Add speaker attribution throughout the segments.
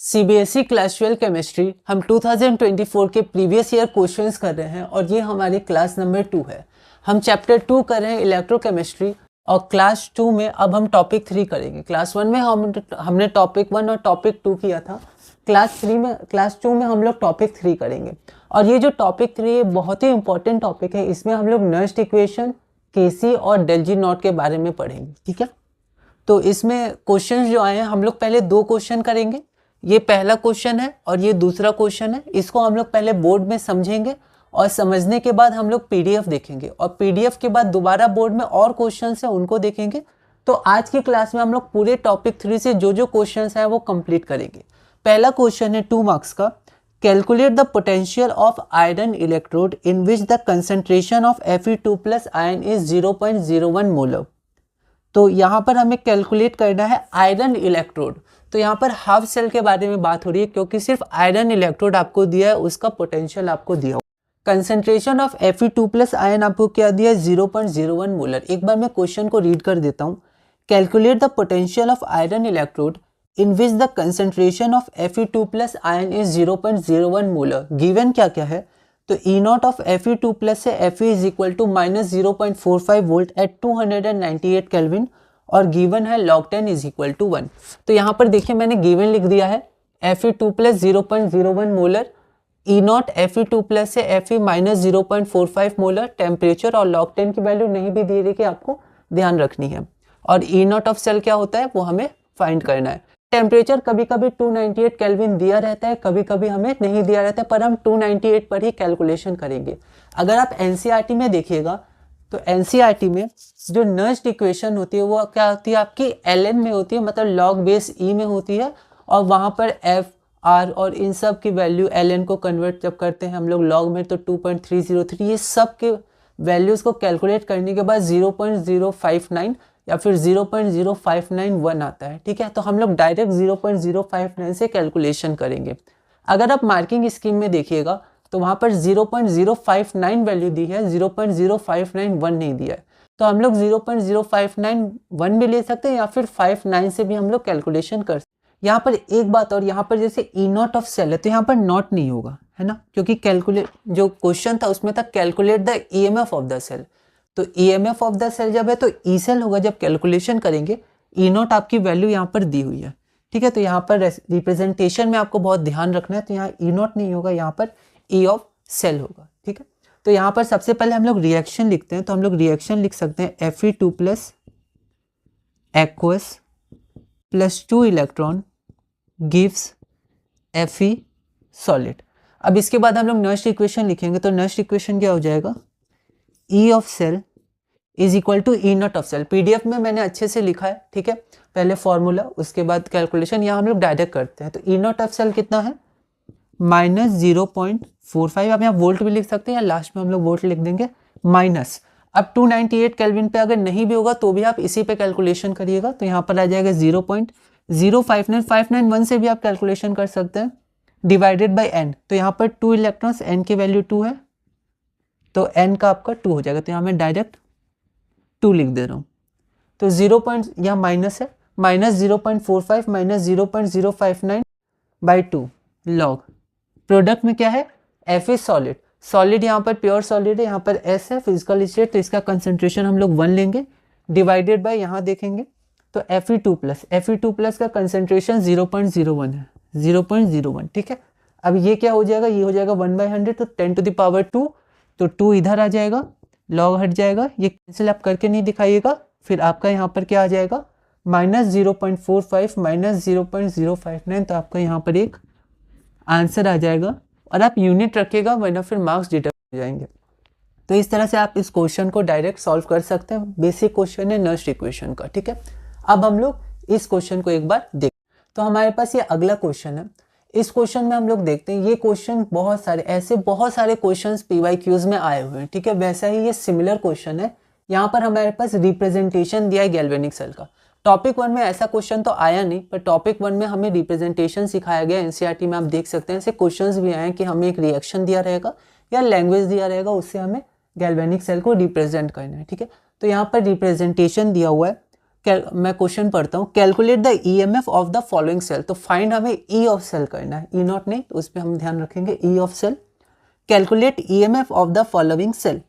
Speaker 1: CBSE class 12 chemistry हम 2024 के previous year questions कर रहे हैं और ये हमारी क्लास नंबर 2 है। हम चैप्टर 2 कर रहे हैं इलेक्ट्रोकेमिस्ट्री और क्लास 2 में अब हम टॉपिक 3 करेंगे। क्लास 1 में हमने टॉपिक 1 और टॉपिक 2 किया था। क्लास 2 में हम लोग टॉपिक 3 करेंगे और ये जो टॉपिक 3 है बहुत ही इंपॉर्टेंट टॉपिक है। इसमें हम लोग नर्स्ट इक्वेशन, केसी और डेल जी नॉट के बारे में पढ़ेंगे। ठीक है, तो इसमें क्वेश्चंस जो आए हैं हम लोग पहले 2 क्वेश्चन करेंगे। ये पहला क्वेश्चन है और ये दूसरा क्वेश्चन है। इसको हम लोग पहले बोर्ड में समझेंगे और समझने के बाद हम लोग पीडीएफ देखेंगे और पीडीएफ के बाद दोबारा बोर्ड में और क्वेश्चंस हैं उनको देखेंगे। तो आज की क्लास में हम लोग पूरे टॉपिक 3 से जो जो क्वेश्चंस हैं वो कंप्लीट करेंगे। पहला क्वेश्चन है 2 मार्क्स का, calculate the potential of iron electrode in which the concentration of Fe2+ ion is 0.01 molar. तो यहाँ पर हमें कैलकुलेट करना है आयरन इलेक्ट्रोड। तो यहाँ पर हाफ सेल के बारे में बात हो रही है क्योंकि सिर्फ आयरन इलेक्ट्रोड आपको दिया है, उसका पोटेंशियल आपको दिया। कंसंट्रेशन ऑफ Fe2+ आयन आपको क्या दिया है 0.01 मोलर। एक बार मैं क्वेश्चन को रीड कर देता हूँ। Calculate the potential of iron electrode in which the concentration of Fe2+ ion is 0.01 molar. Given क्या क्या है, तो E नॉट ऑफ Fe2+ से Fe is equal to -0.45 volt at 298 kelvin और गिवन है log 10 इज इक्वल टू 1। तो यहाँ पर देखिए मैंने गिवन लिख दिया है Fe2+ 0.01 molar, E not Fe2+ से Fe -0.45 मोलर, टेम्परेचर और log 10 की वैल्यू नहीं भी दे रही कि आपको ध्यान रखनी है। और E नॉट ऑफ सेल क्या होता है वो हमें फाइंड करना है। टेम्परेचर कभी कभी 298 केल्विन दिया रहता है, कभी कभी हमें नहीं दिया रहता है, पर हम 298 पर ही कैलकुलेशन करेंगे। अगर आप एनसीईआरटी में देखिएगा तो एनसीईआरटी में जो नर्स्ट इक्वेशन होती है वो क्या होती है आपकी ln में होती है, मतलब log बेस e में होती है और वहाँ पर f r और इन सब की वैल्यू ln को कन्वर्ट जब करते हैं हम लोग log में तो 2.303, ये सब के वैल्यूज़ को कैलकुलेट करने के बाद 0.059 या फिर 0.0591 आता है। ठीक है, तो हम लोग डायरेक्ट 0.059 से कैलकुलेशन करेंगे। अगर आप मार्किंग स्कीम में देखिएगा तो वहाँ पर 0.059 वैल्यू दी है, 0.0591 नहीं दिया है। तो हम लोग 0.0591 भी ले सकते हैं या फिर 59 से भी हम लोग कैलकुलेशन कर सकते हैं। यहाँ पर एक बात और, यहाँ पर जैसे ई नॉट ऑफ सेल है तो यहाँ पर नॉट नहीं होगा, है ना, क्योंकि कैलकुलेट जो क्वेश्चन था उसमें था calculate the EMF of the cell. तो ईएमएफ ऑफ द सेल जब है तो ई सेल होगा जब कैलकुलेशन करेंगे। ई नॉट आपकी वैल्यू यहाँ पर दी हुई है। ठीक है, तो यहाँ पर रिप्रेजेंटेशन में आपको बहुत ध्यान रखना है। तो यहाँ ई नॉट नहीं होगा, यहाँ पर ई ऑफ सेल होगा। ठीक है, तो यहाँ पर सबसे पहले हम लोग रिएक्शन लिखते हैं। तो हम लोग रिएक्शन लिख सकते हैं Fe2+ aqueous plus 2 electron gives Fe solid. अब इसके बाद हम लोग नर्स्ट इक्वेशन लिखेंगे। तो नर्स्ट इक्वेशन क्या हो जाएगा, E of cell is equal to E not of cell. PDF में मैंने अच्छे से लिखा है। ठीक है, पहले फॉर्मूला उसके बाद कैलकुलेशन, यहाँ हम लोग डायरेक्ट करते हैं। तो ई नॉट ऑफ सेल कितना है -0.45। आप यहाँ वोल्ट भी लिख सकते हैं या लास्ट में हम लोग वोल्ट लिख देंगे माइनस। अब 298 केल्विन पे अगर नहीं भी होगा तो भी आप इसी पे कैलकुलेशन करिएगा। तो यहाँ पर आ जाएगा 0.0591 से भी आप कैलकुलेशन कर सकते हैं, डिवाइडेड बाई n। तो यहाँ पर 2 इलेक्ट्रॉन्स, n की वैल्यू 2 है तो n का आपका 2 हो जाएगा। तो यहाँ मैं डायरेक्ट 2 लिख दे रहा हूँ। तो 0. यहाँ माइनस है, -0.45 -0.059 बाई 2 लॉग। प्रोडक्ट में क्या है Fe सॉलिड। सॉलिड यहाँ पर प्योर सॉलिड है, यहाँ पर S है फिजिकल स्टेट, तो इसका कंसंट्रेशन हम लोग 1 लेंगे, डिवाइडेड बाय यहाँ देखेंगे तो Fe2+ का कंसंट्रेशन 0.01 है, 0.01। ठीक है, अब ये क्या हो जाएगा, ये हो जाएगा 1/100 तो 10⁻²। तो 2 इधर आ जाएगा, लॉग हट जाएगा, ये कैंसिल आप करके नहीं दिखाइएगा। फिर आपका यहाँ पर क्या आ जाएगा -0.45 -0.059। तो आपका यहाँ पर एक आंसर आ जाएगा और आप यूनिट रखिएगा वरना फिर मार्क्स डिडक्ट हो जाएंगे। तो इस तरह से आप इस क्वेश्चन को डायरेक्ट सॉल्व कर सकते हैं। बेसिक क्वेश्चन है नर्स्ट इक्वेशन का। ठीक है, अब हम लोग इस क्वेश्चन को एक बार देखें। तो हमारे पास ये अगला क्वेश्चन है। इस क्वेश्चन में हम लोग देखते हैं, ये क्वेश्चन बहुत सारे क्वेश्चंस PYQs में आए हुए हैं। ठीक है, वैसा ही ये सिमिलर क्वेश्चन है। यहाँ पर हमारे पास रिप्रेजेंटेशन दिया है गैल्वेनिक सेल का। टॉपिक 1 में ऐसा क्वेश्चन तो आया नहीं, पर टॉपिक 1 में हमें रिप्रेजेंटेशन सिखाया गया। एनसीईआरटी में आप देख सकते हैं ऐसे क्वेश्चंस भी आए हैं कि हमें एक रिएक्शन दिया रहेगा या लैंग्वेज दिया रहेगा, उससे हमें गैल्वेनिक सेल को रिप्रेजेंट करना है। ठीक है, तो यहाँ पर रिप्रेजेंटेशन दिया हुआ है मैं क्वेश्चन पढ़ता हूँ, calculate the EMF of the following cell. तो फाइंड हमें ई ऑफ सेल करना है, ई नॉट नहीं, तो उस पर हम ध्यान रखेंगे E of cell. Calculate EMF of the following cell.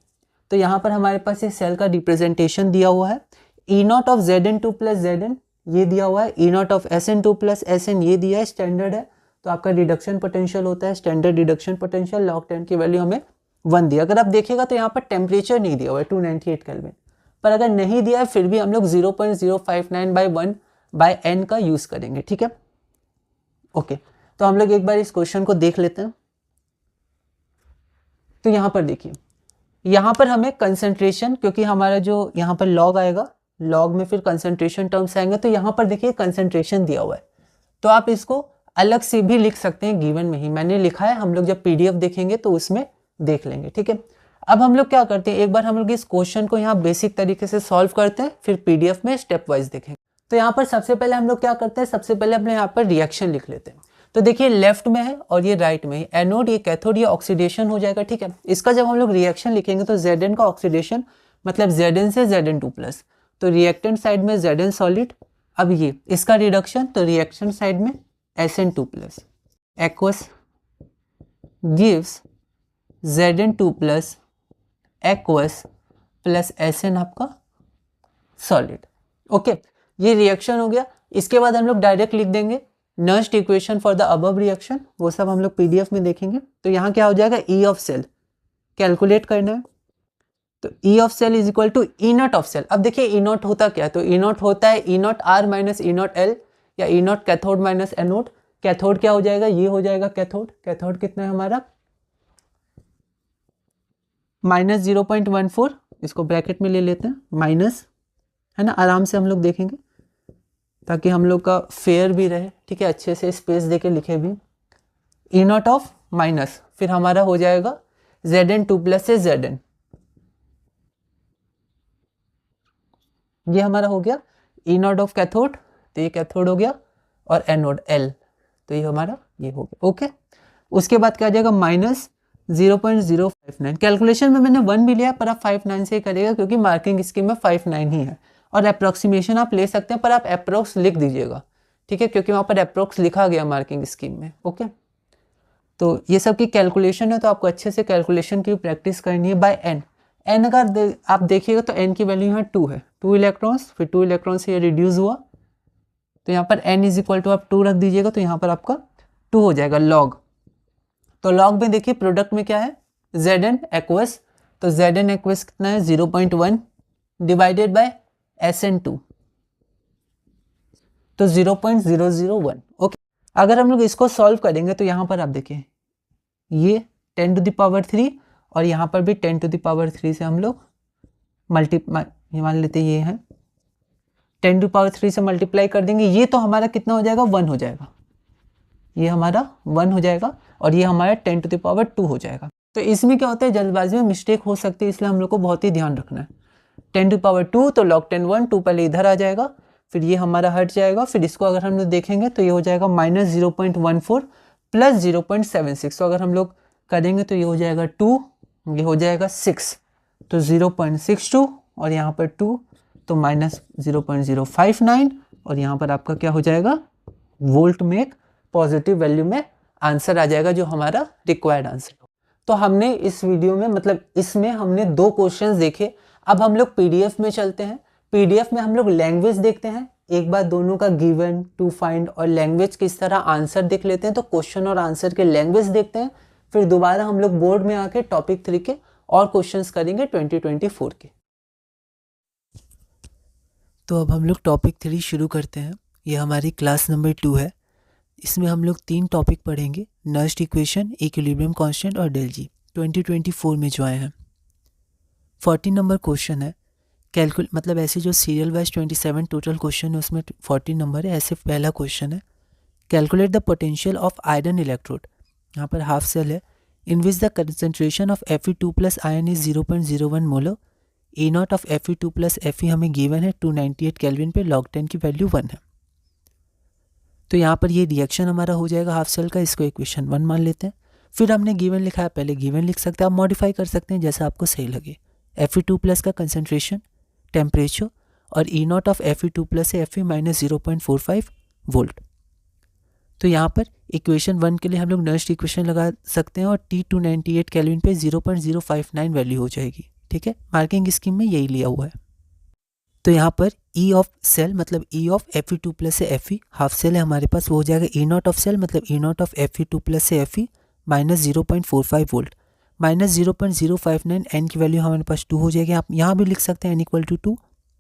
Speaker 1: तो यहाँ पर हमारे पास ये सेल का रिप्रेजेंटेशन दिया हुआ है, E not of Zn2 plus Zn ये दिया हुआ है, E not of Sn2 plus Sn ये दिया है, स्टैंडर्ड है तो आपका रिडक्शन पोटेंशियल होता है, स्टैंडर्ड रिडक्शन पोटेंशियल, लॉग 10 की वैल्यू हमें 1 दिया। अगर आप देखिएगा तो यहाँ पर टेम्परेचर नहीं दिया हुआ है 298 केल्विन, पर अगर नहीं दिया है फिर भी हम लोग 0.059/1/n का यूज करेंगे, ठीक है। ओके, तो हम लोग एक बार इस क्वेश्चन को देख लेते हैं। तो यहाँ पर देखिए, यहाँ पर हमें कंसंट्रेशन, क्योंकि हमारा जो यहाँ पर लॉग आएगा, लॉग में फिर कंसंट्रेशन टर्म्स आएंगे, तो यहाँ पर देखिए कंसंट्रेशन दिया हुआ है, तो आप इसको अलग से भी लिख सकते हैं, गिवन में ही मैंने लिखा है, हम लोग जब पीडीएफ देखेंगे तो उसमें देख लेंगे, ठीक है। अब हम लोग क्या करते हैं, एक बार हम लोग इस क्वेश्चन को यहाँ बेसिक तरीके से सॉल्व करते हैं, फिर पीडीएफ में स्टेप वाइज देखेंगे। तो यहाँ पर सबसे पहले हम लोग क्या करते हैं, सबसे पहले अपने यहाँ पर रिएक्शन लिख लेते हैं। तो देखिए लेफ्ट में है और ये राइट में है, एनोड ये कैथोड, ये ऑक्सीडेशन हो जाएगा, ठीक है। इसका जब हम लोग रिएक्शन लिखेंगे तो Zn का ऑक्सीडेशन मतलब Zn से Zn2 प्लस, तो रिएक्टेंट साइड में Zn सॉलिड। अब ये इसका रिडक्शन, तो रिएक्शन साइड में Sn2 plus, aqueous gives Zn2 plus aqueous plus Sn आपका सॉलिड। ओके, ये रिएक्शन हो गया। इसके बाद हम लोग डायरेक्ट लिख देंगे Nernst equation for the above reaction, वो सब हम लोग पीडीएफ में देखेंगे। तो यहाँ क्या हो जाएगा, ई ऑफ सेल कैलकुलेट करना है, तो E of cell is equal to E not of cell. अब देखिए ई नॉट होता क्या है, तो ई नॉट होता है E naught R minus E naught L, या E naught cathode minus anode. Cathode क्या हो जाएगा, ये हो जाएगा कैथोड। कैथोड कितना है हमारा, माइनस 0.14, इसको ब्रैकेट में ले लेते हैं, माइनस, है ना, आराम से हम लोग देखेंगे ताकि हम लोग का फेयर भी रहे, ठीक है, अच्छे से स्पेस देके लिखे भी। ई नॉट ऑफ माइनस, फिर हमारा हो जाएगा Zn2 प्लस से Zn, ये हमारा हो गया ई नॉट ऑफ कैथोड, तो ये कैथोड हो गया, और एनोड एल, तो ये हमारा ये हो गया। ओके, उसके बाद क्या आ जाएगा, माइनस 0.059। कैलकुलेशन में मैंने 1 भी लिया, पर आप 59 से ही करेगा क्योंकि मार्किंग स्कीम में 59 ही है, और अप्रोक्सीमेशन आप ले सकते हैं, पर आप अप्रोक्स लिख दीजिएगा, ठीक है, क्योंकि वहाँ पर अप्रोक्स लिखा गया मार्किंग स्कीम में। ओके, तो ये सब की कैलकुलेशन है, तो आपको अच्छे से कैलकुलेशन की प्रैक्टिस करनी है बाय एन। एन अगर आप देखिएगा तो एन की वैल्यू यहाँ 2 है, 2 इलेक्ट्रॉन्स, फिर 2 इलेक्ट्रॉन से ये रिड्यूस हुआ, तो यहाँ पर एन इज इक्वल टू आप 2 रख दीजिएगा, तो यहाँ पर आपका 2 हो जाएगा लॉग। तो लॉग में देखिए प्रोडक्ट में क्या है, Zn एक्वस, तो Zn एक्वस कितना है 0.1 डिवाइडेड बाय Sn2, तो 0.001। ओके, अगर हम लोग इसको सॉल्व करेंगे तो यहाँ पर आप देखिए ये 10 टू द पावर 3 और यहाँ पर भी 10 टू द पावर 3 से हम लोग मल्टीप्लाई, मान लेते ये है 10 टू पावर 3 से मल्टीप्लाई कर देंगे, ये तो हमारा कितना हो जाएगा, 1 हो जाएगा, ये हमारा 1 हो जाएगा, और ये हमारा 10 टू द पावर 2 हो जाएगा। तो इसमें क्या होता है, जल्दबाजी में मिस्टेक हो सकती है, इसलिए हम लोग को बहुत ही ध्यान रखना है। 10 टू पावर 2, तो log 10 1, 2 पहले इधर आ जाएगा, फिर ये हमारा हट जाएगा, फिर इसको अगर हम लोग देखेंगे तो ये हो जाएगा माइनस 0.14 प्लस 0.76, तो अगर हम लोग करेंगे तो ये हो जाएगा 2, ये हो जाएगा 6, तो 0.62 और यहाँ पर 2, तो माइनस 0.059, और यहाँ पर आपका क्या हो जाएगा, वोल्ट में एक पॉजिटिव वैल्यू में आंसर आ जाएगा, जो हमारा रिक्वायर्ड आंसर हो। तो हमने इस वीडियो में, मतलब इसमें हमने 2 क्वेश्चंस देखे। अब हम लोग पीडीएफ में चलते हैं। पीडीएफ में हम लोग लैंग्वेज देखते हैं, एक बार दोनों का गिवन, टू फाइंड और लैंग्वेज किस तरह आंसर देख लेते हैं, तो क्वेश्चन और आंसर के लैंग्वेज देखते हैं, फिर दोबारा हम लोग बोर्ड में आके टॉपिक 3 के और क्वेश्चंस करेंगे 2024 के। तो अब हम लोग टॉपिक 3 शुरू करते हैं। ये हमारी क्लास नंबर 2 है। इसमें हम लोग 3 टॉपिक पढ़ेंगे, नर्स्ट इक्वेशन, इक्विलिब्रियम कांस्टेंट और डेल जी, 2024 में जो आए हैं। 14 नंबर क्वेश्चन है, मतलब ऐसे जो सीरियल वाइज 27 टोटल क्वेश्चन है उसमें 14 नंबर है। ऐसे पहला क्वेश्चन है, calculate the potential of iron electrode, यहाँ पर हाफ सेल है, in which the concentration of Fe2 plus ion is 0.01 molar, E naught of Fe2 plus Fe हमें गिवन है 298 केल्विन पे, log 10 की वैल्यू 1 है। तो यहाँ पर ये रिएक्शन हमारा हो जाएगा हाफ सेल का, इसको इक्वेशन 1 मान लेते हैं। फिर हमने गिवन लिखा है, पहले गिवन लिख सकते हैं, आप मॉडिफाई कर सकते हैं जैसा आपको सही लगे। Fe2 प्लस का कंसंट्रेशन, टेम्परेचर
Speaker 2: और ई नॉट ऑफ Fe2 प्लस है Fe माइनस 0.45 वोल्ट। तो यहाँ पर इक्वेशन 1 के लिए हम लोग नर्स्ट इक्वेशन लगा सकते हैं और T298 केल्विन पे 0.059 वैल्यू हो जाएगी। ठीक है, मार्किंग स्कीम में यही लिया हुआ है। तो यहाँ पर ई ऑफ सेल मतलब ई ऑफ Fe2 प्लस से Fe हाफ सेल है हमारे पास, वो हो जाएगा ई नॉट ऑफ सेल मतलब E not of Fe2 plus से Fe minus 0.45 volt minus 0.059 n की वैल्यू हमारे पास 2 हो जाएगी। आप यहाँ भी लिख सकते हैं n इक्वल टू 2,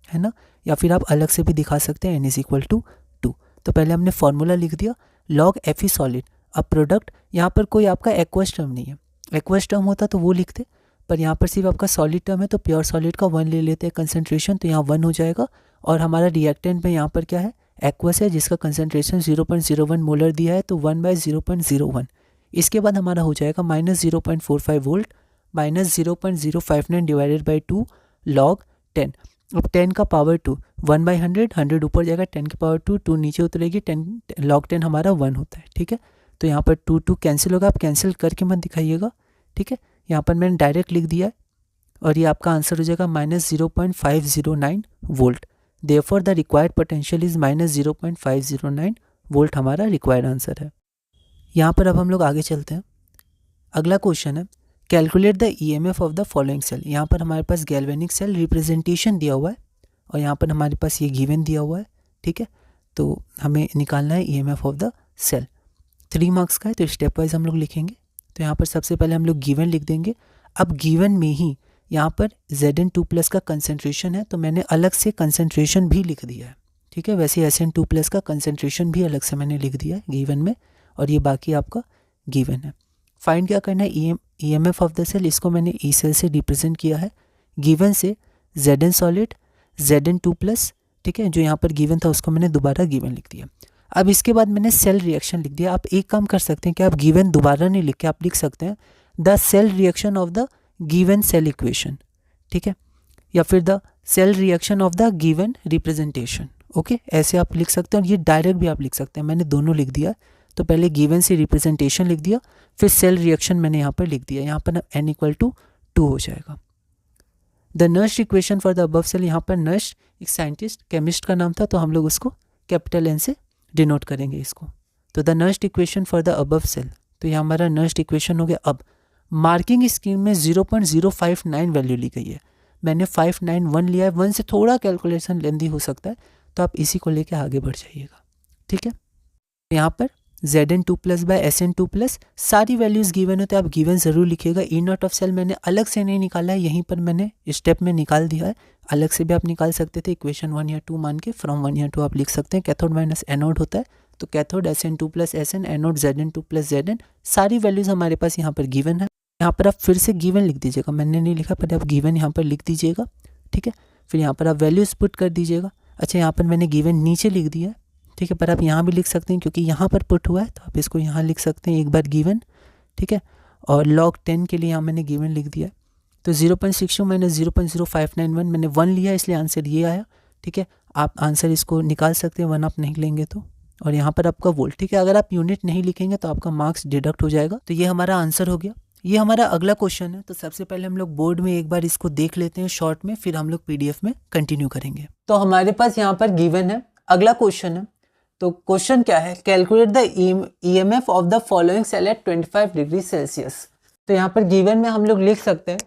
Speaker 2: है ना, या फिर आप अलग से भी दिखा सकते हैं n इज इक्वल टू 2। तो पहले हमने फॉर्मूला लिख दिया लॉग Fe सॉलिड। अब प्रोडक्ट, यहाँ पर कोई आपका एक्वस टर्म नहीं है, एक्वस टर्म होता तो वो लिखते, पर यहाँ पर सिर्फ आपका सॉलिड टर्म है तो प्योर सॉलिड का 1 ले लेते हैं कंसंट्रेशन, तो यहाँ 1 हो जाएगा। और हमारा रिएक्टेंट में यहाँ पर क्या है, एक्वस है जिसका कंसंट्रेशन 0.01 मोलर दिया है, तो 1/0.01। इसके बाद हमारा हो जाएगा minus 0.45 volt minus 0.059 divided by 2 log 10। अब 10 का पावर 2 1/100, 100 ऊपर जाएगा, 10 की पावर 2, 2 नीचे उतरेगी, 10 लॉग 10 हमारा 1 होता है। ठीक है, तो यहाँ पर 2 कैंसिल होगा, आप कैंसिल करके मत दिखाइएगा। ठीक है, यहाँ पर मैंने डायरेक्ट लिख दिया है और ये आपका आंसर हो जाएगा minus 0.509 volt. Therefore the required potential is minus 0.509 volt, हमारा रिक्वायर्ड आंसर है। यहाँ पर अब हम लोग आगे चलते हैं। अगला क्वेश्चन है calculate the EMF of the following cell. यहाँ पर हमारे पास गैल्वेनिक सेल रिप्रेजेंटेशन दिया हुआ है और यहाँ पर हमारे पास ये गिवन दिया हुआ है। ठीक है, तो हमें निकालना है EMF of the cell. 3 marks का है तो स्टेप वाइज हम लोग लिखेंगे। तो यहाँ पर सबसे पहले हम लोग गिवन लिख देंगे। अब गिवन में ही यहाँ पर Zn2 प्लस का कंसनट्रेशन है तो मैंने अलग से कंसनट्रेशन भी लिख दिया है। ठीक है, वैसे Sn2 प्लस का कंसनट्रेशन भी अलग से मैंने लिख दिया है गिवन में, और ये बाकी आपका गिवन है। फाइंड क्या करना है, EMF ऑफ द सेल, इसको मैंने ई सेल से रिप्रेजेंट किया है। गिवन से Zn सॉलिड Zn2 प्लस, ठीक है, जो यहाँ पर गिवन था उसको मैंने दोबारा गिवन लिख दिया। अब इसके बाद मैंने सेल रिएक्शन लिख दिया। आप एक काम कर सकते हैं कि आप गिवन दोबारा नहीं लिख के आप लिख सकते हैं the cell reaction of the given cell equation. ठीक है, या फिर the cell reaction of the given representation. Okay, ऐसे आप लिख सकते हैं और ये डायरेक्ट भी आप लिख सकते हैं। मैंने दोनों लिख दिया। तो पहले गिवन से रिप्रेजेंटेशन लिख दिया, फिर सेल रिएक्शन मैंने यहाँ पर लिख दिया। यहाँ पर n इक्वल टू 2 हो जाएगा। The Nernst equation for the above cell, यहाँ पर नर्स्ट एक साइंटिस्ट केमिस्ट का नाम था तो हम लोग उसको कैपिटल N से डिनोट करेंगे इसको। तो the Nernst equation for the above cell, तो ये हमारा नर्स्ट इक्वेशन हो गया। अब मार्किंग स्कीम में 0.059 वैल्यू ली गई है, मैंने 591 लिया है। 1 से थोड़ा कैलकुलेशन लेंदी हो सकता है तो आप इसी को लेके आगे बढ़ जाइएगा। ठीक है, यहाँ पर Zn2 plus by Sn2 plus सारी वैल्यूज़ गिवन है तो आप गिवन ज़रूर लिखिएगा। ई नॉट ऑफ सेल मैंने अलग से नहीं निकाला है, यहीं पर मैंने स्टेप में निकाल दिया है। अलग से भी आप निकाल सकते थे, इक्वेशन 1 या 2 मान के फ्रॉम 1 या 2 आप लिख सकते हैं। कैथोड माइनस एनोड होता है तो cathode Sn2 plus Sn, anode Zn2 plus Zn, सारी वैल्यूज़ हमारे पास यहाँ पर गिवन है। यहाँ पर आप फिर से गिवन लिख दीजिएगा, मैंने नहीं लिखा पर आप गिवन यहाँ पर लिख दीजिएगा। ठीक है, फिर यहाँ पर आप वैल्यूज़ पुट कर दीजिएगा। अच्छा, यहाँ पर मैंने गिवन नीचे लिख दिया है। ठीक है, पर आप यहाँ भी लिख सकते हैं क्योंकि यहाँ पर पुट हुआ है तो आप इसको यहाँ लिख सकते हैं एक बार गिवन। ठीक है, और लॉग 10 के लिए यहाँ मैंने गिवन लिख दिया। तो 0.62 माइनस 0.0591 मैंने 1 लिया इसलिए आंसर ये आया। ठीक है, आप आंसर इसको निकाल सकते हैं 1 आप नहीं लेंगे तो। और यहाँ पर आपका वोल्ट। ठीक है, अगर आप यूनिट नहीं लिखेंगे तो आपका मार्क्स डिडक्ट हो जाएगा। तो ये हमारा आंसर हो गया। ये हमारा अगला क्वेश्चन है। तो सबसे पहले हम लोग बोर्ड में एक बार इसको देख लेते हैं शॉर्ट में, फिर हम लोग PDF में कंटिन्यू करेंगे।
Speaker 1: तो हमारे पास यहाँ पर गिवन है। अगला क्वेश्चन है, तो क्वेश्चन क्या है, calculate the EMF of the following cell at 25 degree Celsius. तो यहाँ पर गिवन में हम लोग लिख सकते हैं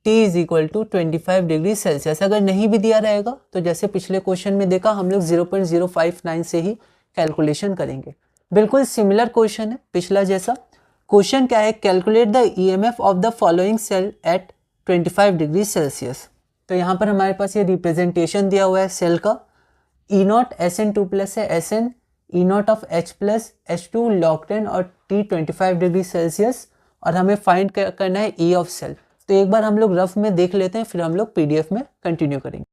Speaker 1: T is equal to 25 degree Celsius. अगर नहीं भी दिया रहेगा तो जैसे पिछले क्वेश्चन में देखा हम लोग 0.059 से ही कैलकुलेशन करेंगे। बिल्कुल सिमिलर क्वेश्चन है पिछला जैसा। क्वेश्चन क्या है, calculate the EMF of the following cell at 25 degree Celsius. तो यहाँ पर हमारे पास ये रिप्रेजेंटेशन दिया हुआ है सेल का। ई नॉट Sn2 प्लस है Sn, E not of H plus H2 log 10 और T 25 डिग्री सेल्सियस, और हमें फाइंड करना है E ऑफ सेल। तो एक बार हम लोग रफ में देख लेते हैं फिर हम लोग PDF में कंटिन्यू करेंगे।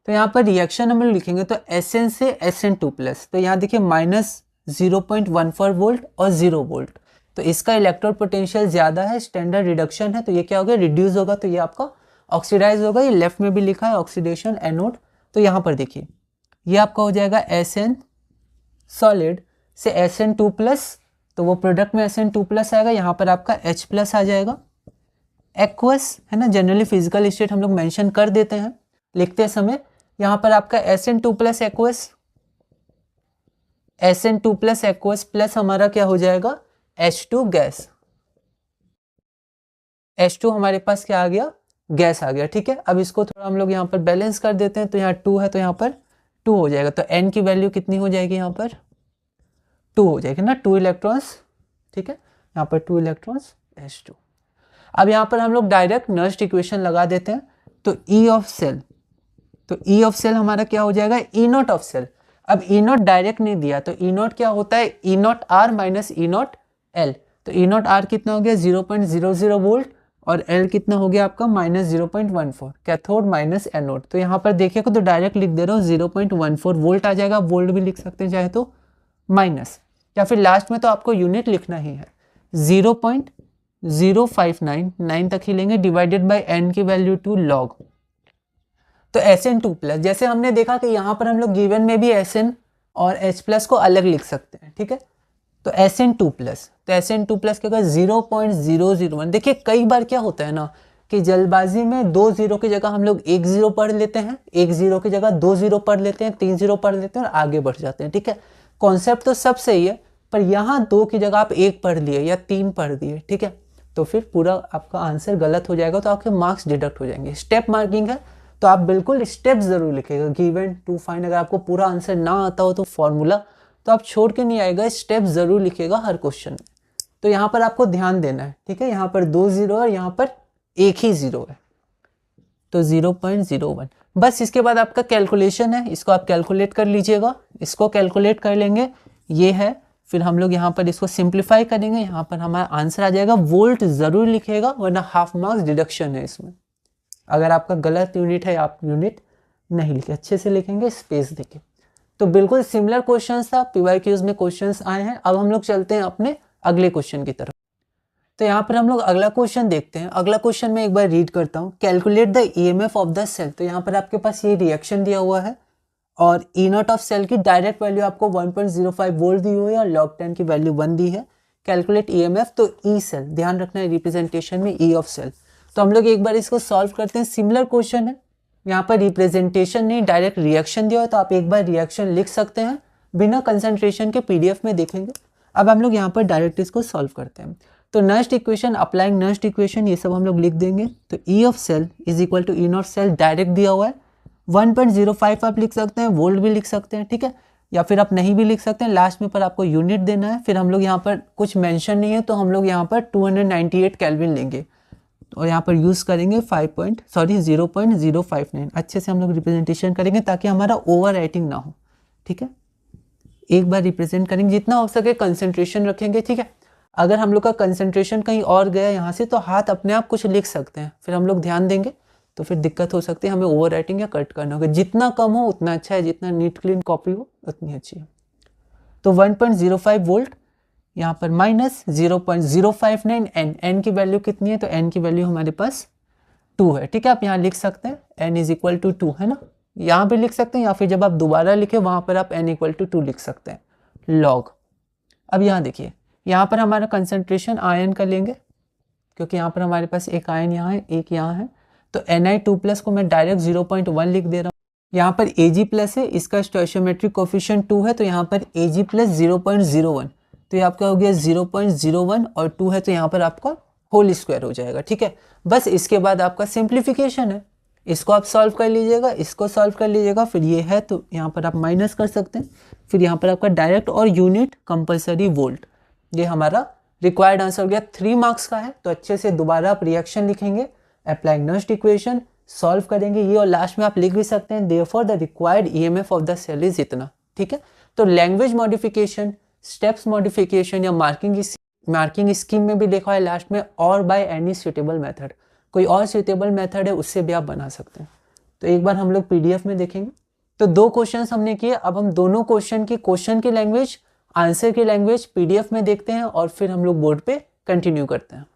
Speaker 1: तो यहाँ पर रिएक्शन हम लोग लिखेंगे तो Sn से Sn2 प्लस, तो यहाँ देखिए माइनस 0.14 वोल्ट और 0 वोल्ट, तो इसका इलेक्ट्रोड पोटेंशियल ज़्यादा है, स्टैंडर्ड रिडक्शन है, तो ये क्या होगा, रिड्यूस होगा, तो ये आपका ऑक्सीडाइज होगा। ये लेफ्ट में भी लिखा है ऑक्सीडेशन एनोड। तो यहाँ पर देखिए ये आपका हो जाएगा Sn सॉलिड से Sn2 प्लस, तो वो प्रोडक्ट में Sn2 प्लस आएगा, यहाँ पर आपका H प्लस आ जाएगा। एक्वस है ना, जनरली फिजिकल स्टेट हम लोग मेंशन कर देते हैं लिखते समय, यहाँ पर आपका SN2 plus aqueous, SN2 plus aqueous plus हमारा क्या हो जाएगा H2 गैस, H2 हमारे पास क्या आ गया, गैस आ गया। ठीक है, अब इसको थोड़ा हम लोग यहाँ पर बैलेंस कर देते हैं, तो यहाँ 2 है तो यहाँ पर 2 हो जाएगा, तो N की वैल्यू कितनी हो जाएगी, यहाँ पर 2 हो जाएगी ना, 2 इलेक्ट्रॉन्स। ठीक है, यहाँ पर 2 इलेक्ट्रॉन्स H2। अब यहाँ पर हम लोग डायरेक्ट नर्स्ट इक्वेशन लगा देते हैं, तो E ऑफ सेल, तो E ऑफ सेल हमारा क्या हो जाएगा, E नॉट ऑफ सेल। अब E नॉट डायरेक्ट नहीं दिया, तो E नॉट क्या होता है, E not R minus E not L। तो E नॉट R कितना हो गया 0.00 वोल्ट और L कितना हो गया आपका -0.14, कैथोड माइनस एनोड। तो यहाँ पर देखिएगा तो डायरेक्ट लिख दे रहा हूँ 0.14 वोल्ट आ जाएगा, वोल्ट भी लिख सकते हैं चाहे तो माइनस, या फिर लास्ट में तो आपको यूनिट लिखना ही है 0.0599 तक ही लेंगे, डिवाइडेड बाय n की वैल्यू 2 लॉग। तो SN2 प्लस, जैसे हमने देखा कि यहाँ पर हम लोग गिवन में भी SN और H प्लस को अलग लिख सकते हैं। ठीक है, तो SN2 प्लस, तो SN2 प्लस क्या होगा 0.001। देखिए कई बार क्या होता है ना कि जल्दबाजी में 2 0 की जगह हम लोग 1 0 पढ़ लेते हैं, 1 0 की जगह 2 0 पढ़ लेते हैं, 3 0 पढ़ लेते हैं और आगे बढ़ जाते हैं। ठीक है, कॉन्सेप्ट तो सब सही है, पर यहाँ 2 की जगह आप 1 पढ़ लिए या 3 पढ़ दिए, ठीक है, तो फिर पूरा आपका आंसर गलत हो जाएगा, तो आपके मार्क्स डिडक्ट हो जाएंगे। स्टेप मार्किंग है तो आप बिल्कुल स्टेप जरूर लिखिएगा, गिवन टू फाइंड। अगर आपको पूरा आंसर ना आता हो तो फॉर्मूला तो आप छोड़ के नहीं आएगा, स्टेप जरूर लिखिएगा हर क्वेश्चन में। तो यहाँ पर आपको ध्यान देना है, ठीक है, यहाँ पर 2 0 है, यहाँ पर 1 ही 0 है, तो 0.01। बस इसके बाद आपका कैलकुलेशन है, इसको आप कैलकुलेट कर लीजिएगा, इसको कैलकुलेट कर लेंगे, ये है, फिर हम लोग यहाँ पर इसको सिंप्लीफाई करेंगे, यहाँ पर हमारा आंसर आ जाएगा। वोल्ट जरूर लिखिएगा वरना हाफ मार्क्स डिडक्शन है इसमें। अगर आपका गलत यूनिट है, आप यूनिट नहीं लिखे, अच्छे से लिखेंगे, स्पेस देके। तो बिल्कुल सिमिलर क्वेश्चंस था, PYQs में क्वेश्चंस आए हैं। अब हम लोग चलते हैं अपने अगले क्वेश्चन की तरफ। तो यहाँ पर हम लोग अगला क्वेश्चन देखते हैं। अगला क्वेश्चन में एक बार रीड करता हूँ, calculate the EMF of the cell. तो यहाँ पर आपके पास ये रिएक्शन दिया हुआ है और E नॉट ऑफ सेल की डायरेक्ट वैल्यू आपको 1.05 वोल्ट दी हुई है और log 10 की वैल्यू 1 दी है। कैलकुलेट EMF, तो E सेल, ध्यान रखना है रिप्रेजेंटेशन में E ऑफ सेल। तो हम लोग एक बार इसको सॉल्व करते हैं, सिमिलर क्वेश्चन है, यहाँ पर रिप्रेजेंटेशन नहीं डायरेक्ट रिएक्शन दिया हो, तो आप एक बार रिएक्शन लिख सकते हैं बिना कंसंट्रेशन के, PDF में देखेंगे। अब हम लोग यहाँ पर डायरेक्ट इसको सॉल्व करते हैं। तो Nernst equation, applying Nernst equation, ये सब हम लोग लिख देंगे। तो E of cell is equal to E not cell, direct दिया हुआ है 1.05 आप लिख सकते हैं, वोल्ट भी लिख सकते हैं, ठीक है, या फिर आप नहीं भी लिख सकते हैं, लास्ट में पर आपको यूनिट देना है। फिर हम लोग यहाँ पर कुछ मेंशन नहीं है तो हम लोग यहाँ पर 298 केल्विन लेंगे और यहाँ पर यूज़ करेंगे 0.059। अच्छे से हम लोग रिप्रेजेंटेशन करेंगे ताकि हमारा ओवर राइटिंग ना हो, ठीक है। एक बार रिप्रेजेंट करेंगे, जितना हो सके कंसंट्रेशन रखेंगे, ठीक है। अगर हम लोग का कंसंट्रेशन कहीं और गया यहाँ से तो हाथ अपने आप कुछ लिख सकते हैं, फिर हम लोग ध्यान देंगे तो फिर दिक्कत हो सकती है, हमें ओवर राइटिंग या कट करना होगा। जितना कम हो उतना अच्छा है, जितना नीट क्लीन कॉपी हो उतनी अच्छी है। तो 1.05 वोल्ट यहाँ पर माइनस 0.059 एन की वैल्यू कितनी है, तो एन की वैल्यू हमारे पास 2 है, ठीक है। आप यहाँ लिख सकते हैं एन इज इक्वल टू 2, है ना, यहाँ पे लिख सकते हैं, या फिर जब आप दोबारा लिखे वहाँ पर आप एन इक्वल टू 2 लिख सकते हैं, लॉग। अब यहाँ देखिए, यहाँ पर हमारा कंसंट्रेशन आयन का लेंगे, क्योंकि यहाँ पर हमारे पास एक आयन यहाँ है, एक यहाँ है, तो Ni2+ को मैं डायरेक्ट 0.1 लिख दे रहा हूँ। यहाँ पर Ag+ है, इसका स्टोइचियोमेट्रिक कोफिशिएंट 2 है, तो यहाँ पर Ag+ 0.01, तो ये आपका हो गया 0.01 और 2 है तो यहाँ पर आपका होल स्क्वायर हो जाएगा, ठीक है। बस इसके बाद आपका सिंप्लीफिकेशन है, इसको आप सॉल्व कर लीजिएगा, इसको सॉल्व कर लीजिएगा, फिर ये है तो यहाँ पर आप माइनस कर सकते हैं, फिर यहाँ पर आपका डायरेक्ट और यूनिट कंपलसरी वोल्ट। ये हमारा रिक्वायर्ड आंसर हो गया, 3 मार्क्स का है। तो अच्छे से दोबारा आप रिएक्शन लिखेंगे, अप्लाइंग नर्स्ट इक्वेशन, सॉल्व करेंगे ये, और लास्ट में आप लिख भी सकते हैं therefore the required EMF of the cell is इतना, ठीक है। तो लैंग्वेज मॉडिफिकेशन, स्टेप्स मॉडिफिकेशन या मार्किंग स्कीम में भी देखा है लास्ट में, और बाय एनी सुटेबल मेथड, कोई और सुटेबल मेथड है उससे भी आप बना सकते हैं। तो एक बार हम लोग PDF में देखेंगे। तो 2 क्वेश्चन हमने किए, अब हम दोनों क्वेश्चन की लैंग्वेज, आंसर की लैंग्वेज PDF में देखते हैं और फिर हम लोग बोर्ड पे कंटिन्यू करते हैं।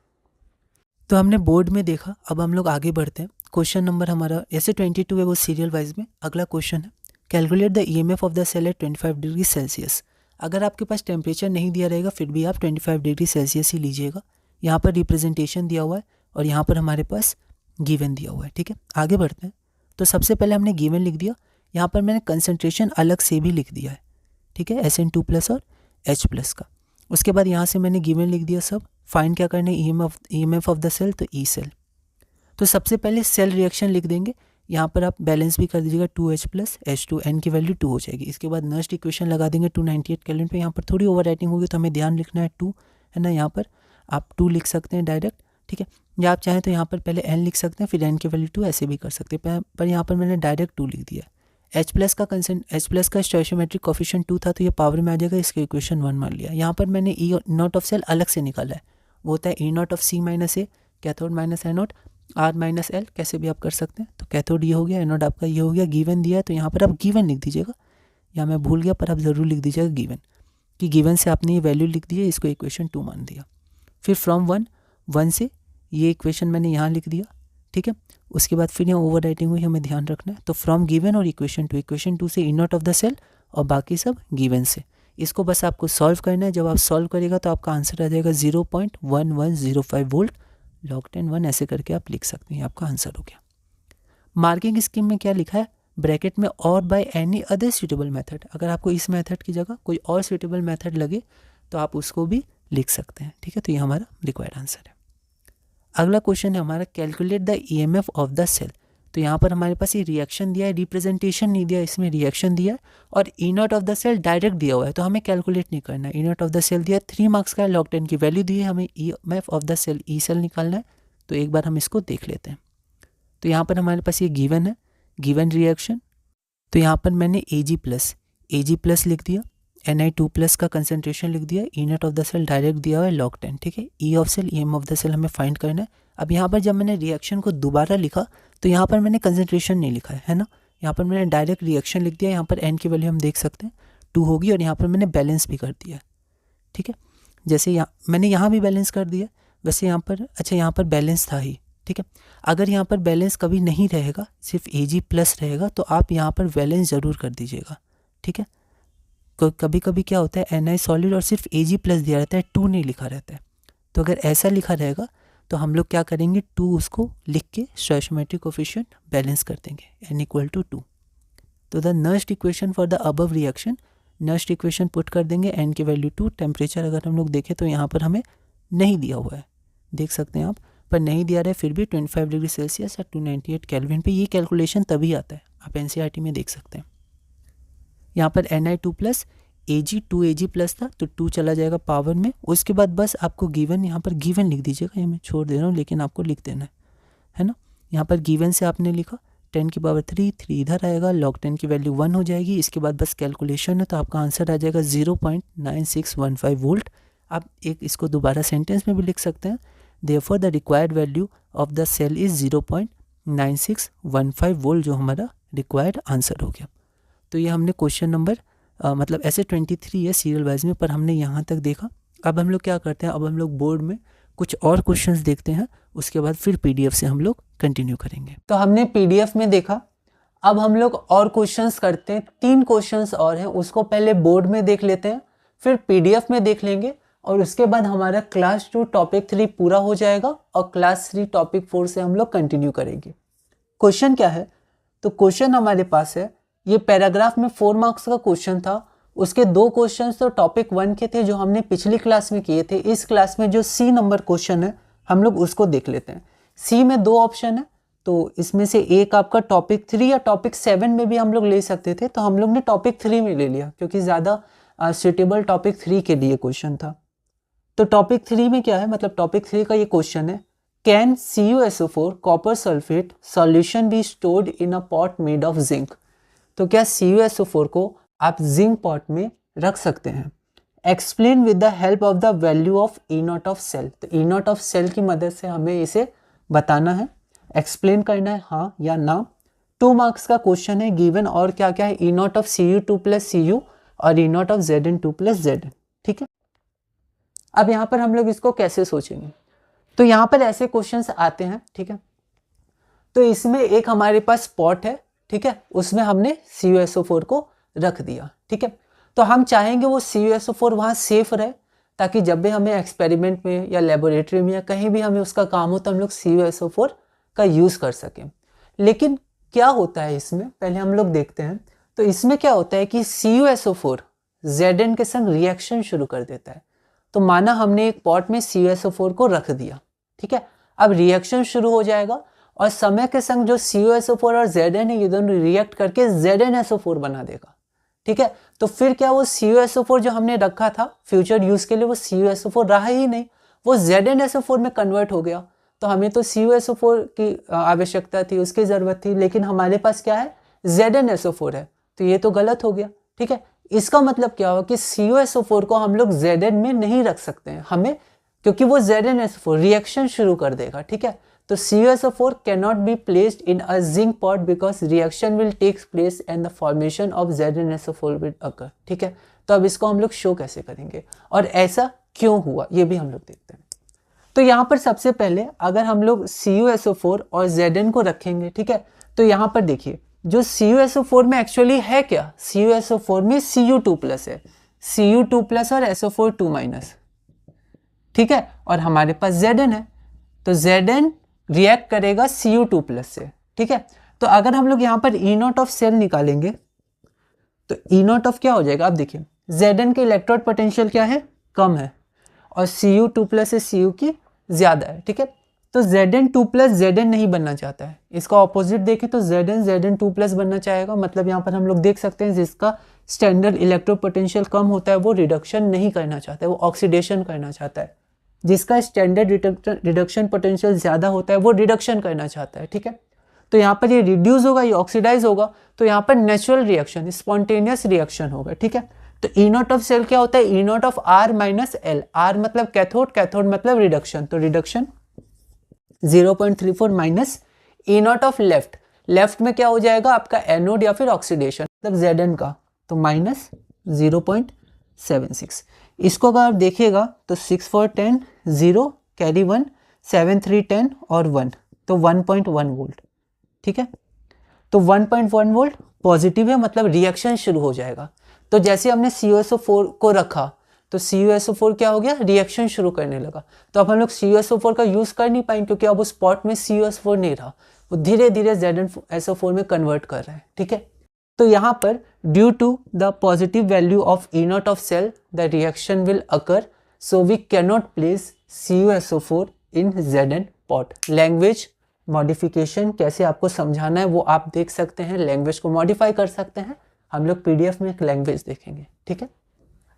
Speaker 2: तो हमने बोर्ड में देखा, अब हम लोग आगे बढ़ते हैं। क्वेश्चन नंबर हमारा ऐसे 22 है, वो सीरियल वाइज में। अगला क्वेश्चन है, calculate the EMF of the cell at 25 degree Celsius. अगर आपके पास टेम्परेचर नहीं दिया रहेगा फिर भी आप 25 डिग्री सेल्सियस ही लीजिएगा। यहाँ पर रिप्रेजेंटेशन दिया हुआ है और यहाँ पर हमारे पास गिवन दिया हुआ है, ठीक है। आगे बढ़ते हैं। तो सबसे पहले हमने गिवन लिख दिया, यहाँ पर मैंने कंसंट्रेशन अलग से भी लिख दिया है, ठीक है, SN2+ और H+ का। उसके बाद यहाँ से मैंने गिवन लिख दिया सब। फाइंड क्या करना है, EMF ऑफ द सेल, तो ई सेल। तो सबसे पहले सेल रिएक्शन लिख देंगे, यहाँ पर आप बैलेंस भी कर दीजिएगा, 2H+ H2, N की वैल्यू 2 हो जाएगी। इसके बाद नर्स्ट इक्वेशन लगा देंगे 298 केल्विन पे। यहाँ पर थोड़ी ओवर राइटिंग होगी तो हमें ध्यान लिखना है 2, है ना, यहाँ पर आप 2 लिख सकते हैं डायरेक्ट, ठीक है, या आप चाहें तो यहाँ पर पहले N लिख सकते हैं फिर N की वैल्यू 2, ऐसे भी कर सकते हैं, पर यहाँ पर मैंने डायरेक्ट 2 लिख दिया। H+ का स्टोइशियोमेट्रिक कोफिशिएंट 2 था तो ये पावर में आ जाएगा, इसके इक्वेशन 1 मान लिया। यहाँ पर मैंने E0 ऑफ सेल अलग से निकाला है, वो होता है E0 of C-A, cathode minus anode, R-L, कैसे भी आप कर सकते हैं। तो कैथोड ये हो गया, एनोड आपका ये हो गया। गिवन दिया है तो यहाँ पर आप गिवन लिख दीजिएगा, यहाँ मैं भूल गया पर आप ज़रूर लिख दीजिएगा गिवन, कि गिवन से आपने ये वैल्यू लिख दी है, इसको इक्वेशन 2 मान दिया। फिर फ्रॉम 1 से ये इक्वेशन मैंने यहाँ लिख दिया, ठीक है। उसके बाद फिर यहाँ ओवर राइटिंग हुई, हमें ध्यान रखना है। तो फ्रॉम गिवन और इक्वेशन 2 से E0 ऑफ द सेल और बाकी सब गिवन से। इसको बस आपको सॉल्व करना है। जब आप सॉल्व करेगा तो आपका आंसर आ जाएगा 0.1105 वोल्ट log 10 1, ऐसे करके आप लिख सकते हैं, आपका आंसर हो गया। मार्किंग स्कीम में क्या लिखा है, ब्रैकेट में और by any other suitable method. अगर आपको इस मेथड की जगह कोई और सूटेबल मेथड लगे तो आप उसको भी लिख सकते हैं, ठीक है। तो ये हमारा रिक्वायर्ड आंसर है। अगला क्वेश्चन है हमारा, calculate the EMF of the cell. तो यहाँ पर हमारे पास ये रिएक्शन दिया है, रिप्रेजेंटेशन नहीं दिया, इसमें रिएक्शन दिया है और E0 of the cell direct दिया हुआ है, तो हमें कैलकुलेट नहीं करना है। E0 ऑफ द सेल दिया 3 मार्क्स का है, log 10 की वैल्यू दी है, हमें EMF of the cell E cell निकालना है। तो एक बार हम इसको देख लेते हैं। तो यहाँ पर हमारे पास ये गिवन है, गिवन रिएक्शन। तो यहाँ पर मैंने Ag+ लिख दिया, Ni2+ का कंसंट्रेशन लिख दिया, E0 of the cell direct दिया हुआ है log 10, ठीक है। E of cell, EM of the cell हमें फाइंड करना है। अब यहाँ पर जब मैंने रिएक्शन को दोबारा लिखा तो यहाँ पर मैंने कंसंट्रेशन नहीं लिखा है ना, यहाँ पर मैंने डायरेक्ट रिएक्शन लिख दिया। यहाँ पर N की वैल्यू हम देख सकते हैं 2 होगी और यहाँ पर मैंने बैलेंस भी कर दिया, ठीक है। जैसे मैंने यहाँ भी बैलेंस कर दिया, वैसे यहाँ पर, अच्छा यहाँ पर बैलेंस था ही, ठीक है। अगर यहाँ पर बैलेंस कभी नहीं रहेगा, सिर्फ Ag+ रहेगा, तो आप यहाँ पर बैलेंस ज़रूर कर दीजिएगा, ठीक है। कभी कभी क्या होता है, Ni सॉलिड और सिर्फ Ag+ दिया रहता है, 2 नहीं लिखा रहता है। तो अगर ऐसा लिखा रहेगा तो हम लोग क्या करेंगे, 2 उसको लिख के स्टोइशियोमेट्रिक कोफिशिएंट बैलेंस कर देंगे, N = 2। तो the Nernst equation for the above reaction, Nernst equation put कर देंगे, N की वैल्यू 2। टेम्परेचर अगर हम लोग देखें तो यहाँ पर हमें नहीं दिया हुआ है, देख सकते हैं आप, पर नहीं दिया रहा है, फिर भी 25 डिग्री सेल्सियस या 298 केल्विन पे ये कैलकुलेशन तभी आता है, आप NCERT में देख सकते हैं। यहाँ पर Ni2+ Ag 2Ag+ था तो 2 चला जाएगा पावर में। उसके बाद बस आपको गिवन, यहाँ पर गिवन लिख दीजिएगा, ये मैं छोड़ दे रहा हूँ लेकिन आपको लिख देना है ना। यहाँ पर गिवन से आपने लिखा 10 की पावर 3 इधर आएगा, log 10 की वैल्यू 1 हो जाएगी। इसके बाद बस कैलकुलेशन है तो आपका आंसर आ जाएगा 0.9615 वोल्ट। आप एक इसको दोबारा सेंटेंस में भी लिख सकते हैं, therefore the required value of the cell is 0.9615 volt, जो हमारा रिक्वायर्ड आंसर हो गया। तो ये हमने क्वेश्चन नंबर मतलब ऐसे 23 है सीरियल वाइज में, पर हमने यहाँ तक देखा। अब हम लोग क्या करते हैं, अब हम लोग बोर्ड में कुछ और क्वेश्चंस देखते हैं, उसके बाद फिर PDF से हम लोग कंटिन्यू करेंगे।
Speaker 1: तो हमने PDF में देखा, अब हम लोग और क्वेश्चंस करते हैं। 3 क्वेश्चंस और हैं, उसको पहले बोर्ड में देख लेते हैं, फिर PDF में देख लेंगे और उसके बाद हमारा क्लास 2 टॉपिक 3 पूरा हो जाएगा और क्लास 3 टॉपिक 4 से हम लोग कंटिन्यू करेंगे। क्वेश्चन क्या है, तो क्वेश्चन हमारे पास है, ये पैराग्राफ में 4 मार्क्स का क्वेश्चन था। उसके 2 क्वेश्चन तो टॉपिक 1 के थे जो हमने पिछली क्लास में किए थे। इस क्लास में जो C नंबर क्वेश्चन है हम लोग उसको देख लेते हैं। C में 2 ऑप्शन है, तो इसमें से एक आपका टॉपिक 3 या टॉपिक 7 में भी हम लोग ले सकते थे, तो हम लोग ने टॉपिक 3 में ले लिया क्योंकि ज़्यादा सुटेबल टॉपिक 3 के लिए क्वेश्चन था। तो टॉपिक 3 में क्या है, मतलब टॉपिक 3 का ये क्वेश्चन है, can CuSO4 copper sulphate solution be stored in a pot made of zinc. तो क्या CuSO4 को आप जिंक पॉट में रख सकते हैं। Explain with the help of the value of E0 of cell. तो E0 ऑफ सेल की मदद से हमें इसे बताना है, एक्सप्लेन करना है, हाँ या ना। 2 मार्क्स का क्वेश्चन है, गिवन और क्या क्या है, E0 ऑफ Cu2 + Cu और E0 ऑफ Zn2 + Zn, ठीक है। अब यहाँ पर हम लोग इसको कैसे सोचेंगे, तो यहाँ पर ऐसे क्वेश्चंस आते हैं, ठीक है। तो इसमें एक हमारे पास पॉट है, ठीक है, उसमें हमने CuSO4 को रख दिया, ठीक है। तो हम चाहेंगे वो CuSO4 वहाँ सेफ रहे, ताकि जब भी हमें एक्सपेरिमेंट में या लेबोरेटरी में या कहीं भी हमें उसका काम हो तो हम लोग CuSO4 का यूज़ कर सकें। लेकिन क्या होता है इसमें पहले हम लोग देखते हैं। तो इसमें क्या होता है कि CuSO4 Zn के संग रिएक्शन शुरू कर देता है। तो माना हमने एक पॉट में CuSO4 को रख दिया, ठीक है, अब रिएक्शन शुरू हो जाएगा और समय के संग जो CuSO4 और Zn है ये दोनों रिएक्ट करके ZnSO4 बना देगा, ठीक है। तो फिर क्या वो CuSO4 जो हमने रखा था फ्यूचर यूज के लिए वो CuSO4 रहा ही नहीं, वो ZnSO4 में कन्वर्ट हो गया। तो हमें तो CuSO4 की आवश्यकता थी, उसकी ज़रूरत थी, लेकिन हमारे पास क्या है, ZnSO4 है, तो ये तो गलत हो गया, ठीक है। इसका मतलब क्या हुआ कि CuSO4 को हम लोग Zn में नहीं रख सकते हैं हमें, क्योंकि वो ZnSO4 रिएक्शन शुरू कर देगा, ठीक है। तो CuSO4 cannot be placed in a zinc pot because reaction will take place and the formation of ZnSO4 will occur, ठीक है। तो अब इसको हम लोग शो कैसे करेंगे और ऐसा क्यों हुआ ये भी हम लोग देखते हैं। तो यहाँ पर सबसे पहले अगर हम लोग CuSO4 और Zn को रखेंगे, ठीक है, तो यहाँ पर देखिए जो CuSO4 में एक्चुअली है क्या, CuSO4 में Cu2+ है, Cu2+ और SO4 2-, ठीक है, और हमारे पास Zn है, तो Zn रिएक्ट करेगा Cu2+ से, ठीक है। तो अगर हम लोग यहाँ पर E0 ऑफ सेल निकालेंगे तो E0 ऑफ क्या हो जाएगा, आप देखिए Zn के इलेक्ट्रोड पोटेंशियल क्या है, कम है, और Cu2+ से Cu की ज़्यादा है, ठीक है। तो Zn2+ Zn नहीं बनना चाहता है, इसका ऑपोजिट देखें तो Zn Zn2+ बनना चाहेगा। मतलब यहाँ पर हम लोग देख सकते हैं जिसका स्टैंडर्ड इलेक्ट्रोड पोटेंशियल कम होता है वो रिडक्शन नहीं करना चाहता है, वो ऑक्सीडेशन करना चाहता है। जिसका स्टैंडर्ड रिडक्शन पोटेंशियल ज़्यादा होता है वो रिडक्शन करना चाहता है, ठीक है। तो यहाँ पर ये रिड्यूस होगा, ये ऑक्सीडाइज होगा, तो यहाँ पर नेचुरल रिएक्शन, स्पॉन्टेनियस रिएक्शन होगा, ठीक है। तो E0 ऑफ सेल क्या होता है, E0 of R - L, R मतलब कैथोड, कैथोड मतलब रिडक्शन, तो reduction 0.34 minus E0 of left, left में क्या हो जाएगा आपका एनोड या फिर ऑक्सीडेशन मतलब Zn का, तो माइनस 0.76। इसको अगर आप देखिएगा तो 6 4 10 0 कैरी 1 7 3 10 और 1, तो 1.1 वोल्ट, ठीक है। तो 1.1 वोल्ट पॉजिटिव है, मतलब रिएक्शन शुरू हो जाएगा। तो जैसे हमने CuSO4 को रखा तो CuSO4 क्या हो गया, रिएक्शन शुरू करने लगा। तो अब हम लोग CuSO4 का यूज़ कर नहीं पाएंगे क्योंकि अब उस स्पॉट में CuSO4 नहीं रहा, वो धीरे धीरे ZnSO4 में कन्वर्ट कर रहा है, ठीक है। तो यहाँ पर due to the positive value of E0 of cell the reaction will occur, so we cannot place CuSO4 in Zn pot. Language modification कैसे आपको समझाना है वो आप देख सकते हैं, लैंग्वेज को मॉडिफाई कर सकते हैं। हम लोग PDF में एक लैंग्वेज देखेंगे, ठीक है।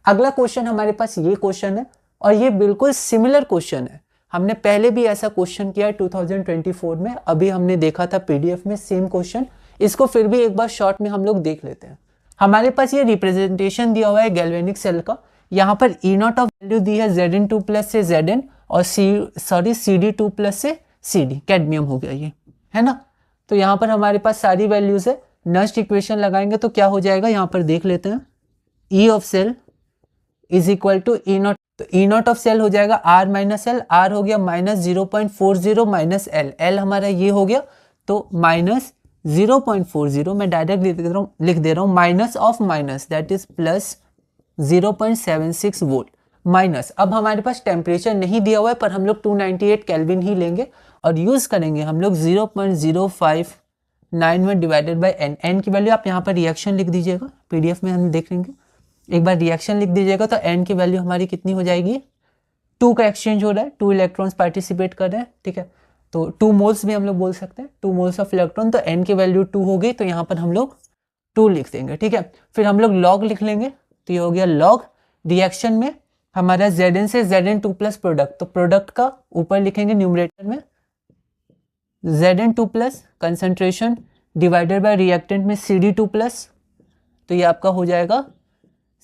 Speaker 1: अगला क्वेश्चन हमारे पास ये क्वेश्चन है और ये बिल्कुल सिमिलर क्वेश्चन है, हमने पहले भी ऐसा क्वेश्चन किया है 2024 में, अभी हमने देखा था PDF में सेम क्वेश्चन। इसको फिर भी एक बार शॉर्ट में हम लोग देख लेते हैं। हमारे पास ये रिप्रेजेंटेशन दिया हुआ है गैल्वेनिक सेल का, यहाँ पर E0 ऑफ वैल्यू दी है Zn2+ से Zn और CD2+ से CD, कैडमियम हो गया ये, है ना। तो यहाँ पर हमारे पास सारी वैल्यूज है, नस्ट इक्वेशन लगाएंगे तो क्या हो जाएगा, यहाँ पर देख लेते हैं। E of cell is equal to E0, तो E0 ऑफ सेल हो जाएगा R - L, R हो गया माइनस 0.40 माइनस L, L हमारा ये हो गया, तो माइनस 0.40 मैं डायरेक्ट लिख दे रहा हूँ minus of minus that is plus 0.76 volt minus. अब हमारे पास टेम्परेचर नहीं दिया हुआ है पर हम लोग 298 केल्विन ही लेंगे और यूज करेंगे हम लोग 0.0591 डिवाइडेड बाय n। n की वैल्यू आप यहाँ पर रिएक्शन लिख दीजिएगा, PDF में हम देख लेंगे, एक बार रिएक्शन लिख दीजिएगा तो n की वैल्यू हमारी कितनी हो जाएगी, 2 का एक्सचेंज हो रहा है, 2 इलेक्ट्रॉन्स पार्टिसिपेट कर रहे हैं, ठीक है। तो 2 मोल्स भी हम लोग बोल सकते हैं, 2 मोल्स ऑफ इलेक्ट्रॉन, तो n की वैल्यू 2 हो गई, तो यहाँ पर हम लोग 2 लिख देंगे, ठीक है। फिर हम लोग लॉग लिख लेंगे, तो ये हो गया लॉग, रिएक्शन में हमारा Zn से Zn2+ प्रोडक्ट, तो प्रोडक्ट का ऊपर लिखेंगे न्यूमरेटर में Zn2+ concentration divided by reactant में CD2+, तो ये आपका हो जाएगा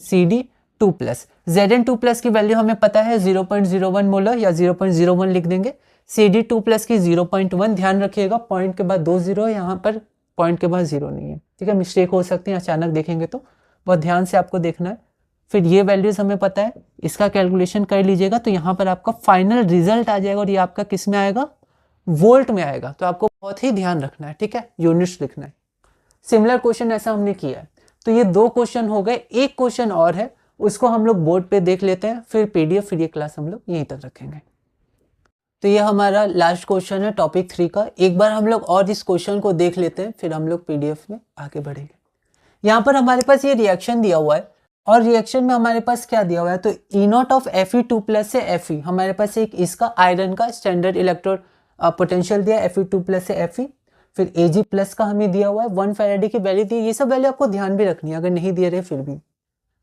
Speaker 1: CD2+। Zn2+ की वैल्यू हमें पता है 0.01 मोलर या 0.01 लिख देंगे, CD2+ की 0.1, ध्यान रखिएगा पॉइंट के बाद 2 0 है, यहाँ पर पॉइंट के बाद 0 नहीं है, ठीक है, मिस्टेक हो सकती है अचानक देखेंगे तो बहुत ध्यान से आपको देखना है। फिर ये वैल्यूज हमें पता है, इसका कैलकुलेशन कर लीजिएगा तो यहाँ पर आपका फाइनल रिजल्ट आ जाएगा और ये आपका किस में आएगा, वोल्ट में आएगा, तो आपको बहुत ही ध्यान रखना है, ठीक है, यूनिट्स लिखना है। सिमिलर क्वेश्चन ऐसा हमने किया है, तो ये 2 क्वेश्चन हो गए, एक क्वेश्चन और है उसको हम लोग बोर्ड पे देख लेते हैं, फिर PDF, फिर ये क्लास हम लोग यहीं तक रखेंगे। तो ये हमारा लास्ट क्वेश्चन है टॉपिक 3 का। एक बार हम लोग और इस क्वेश्चन को देख लेते हैं, फिर हम लोग पीडीएफ में आगे बढ़ेंगे। यहाँ पर हमारे पास ये रिएक्शन दिया हुआ है और रिएक्शन में हमारे पास क्या दिया हुआ है, तो E0 ऑफ Fe2+ से Fe, हमारे पास एक इसका आयरन का स्टैंडर्ड इलेक्ट्रोड पोटेंशियल दिया Fe2+ से Fe, फिर Ag+ का हमें दिया हुआ है 1 फैराडे की वैल्यू दी। ये सब वैल्यू आपको ध्यान भी रखनी है, अगर नहीं दिए रहे फिर भी।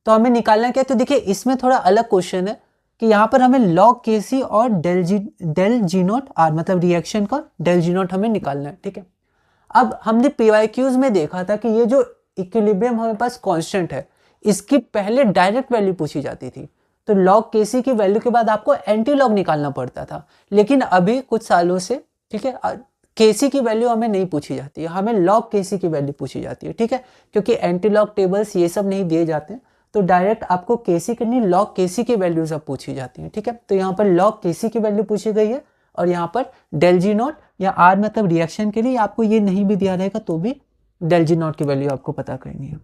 Speaker 1: तो हमें निकालना क्या है, तो देखिए इसमें थोड़ा अलग क्वेश्चन है कि यहाँ पर हमें log Kc और डेल G0 R, मतलब रिएक्शन का डेल G0 हमें निकालना है, ठीक है। अब हमने PYQs में देखा था कि ये जो इक्विलिब्रियम हमारे पास कांस्टेंट है, इसकी पहले डायरेक्ट वैल्यू पूछी जाती थी, तो log Kc की वैल्यू के बाद आपको एंटी लॉग निकालना पड़ता था। लेकिन अभी कुछ सालों से, ठीक है, Kc की वैल्यू हमें नहीं पूछी जाती है, हमें log Kc की वैल्यू पूछी जाती है, ठीक है, क्योंकि एंटी लॉग टेबल्स ये सब नहीं दिए जाते हैं, तो डायरेक्ट आपको Kc करनी, log Kc की वैल्यू सब पूछी जाती है, ठीक है। तो यहाँ पर log Kc की वैल्यू पूछी गई है और यहाँ पर डेल G0 या R मतलब रिएक्शन के लिए आपको ये नहीं भी दिया रहेगा तो भी डेल G0 की वैल्यू आपको पता करनी है।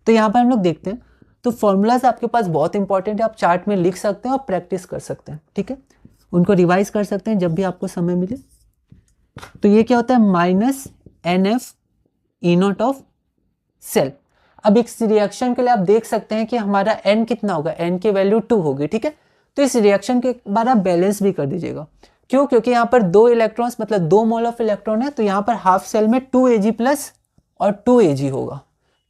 Speaker 1: तो यहाँ पर हम लोग देखते हैं, तो फॉर्मूलाज आपके पास बहुत इंपॉर्टेंट है, आप चार्ट में लिख सकते हैं और प्रैक्टिस कर सकते हैं, ठीक है, उनको रिवाइज कर सकते हैं जब भी आपको समय मिले। तो ये क्या होता है, -NF E0 ऑफ सेल। अब इस रिएक्शन के लिए आप देख सकते हैं कि हमारा n कितना होगा, n की वैल्यू 2 होगी, ठीक है। तो इस रिएक्शन के बाद आप बैलेंस भी कर दीजिएगा, क्यों, क्योंकि यहाँ पर 2 इलेक्ट्रॉन्स मतलब 2 मोल ऑफ इलेक्ट्रॉन है, तो यहाँ पर हाफ सेल में 2Ag+ और 2Ag होगा,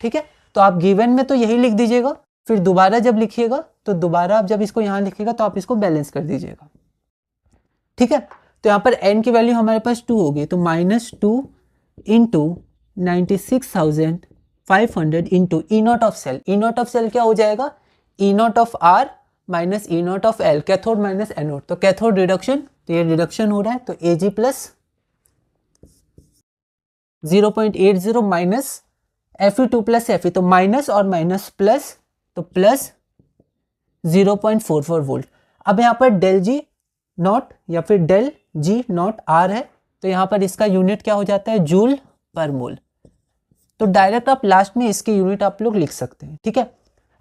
Speaker 1: ठीक है। तो आप गिवन में तो यही लिख दीजिएगा, फिर दोबारा जब लिखिएगा तो दोबारा आप जब इसको यहाँ लिखिएगा तो आप इसको बैलेंस कर दीजिएगा, ठीक है। तो यहाँ पर n की वैल्यू हमारे पास 2 होगी, तो -2 into 96,500 into E0 of cell. E0 of cell क्या हो जाएगा, E0 of R minus E0 of L, cathode minus anode, तो कैथोड रिडक्शन, तो ये रिडक्शन हो रहा है, तो Ag+ 0.80 माइनस Fe2+ Fe, तो माइनस और माइनस प्लस, तो प्लस 0.44 वोल्ट। अब यहाँ पर डेल G0 या फिर डेल G0 R है, तो यहाँ पर इसका यूनिट क्या हो जाता है, जूल पर मोल। तो डायरेक्ट आप लास्ट में इसके यूनिट आप लोग लिख सकते हैं, ठीक है।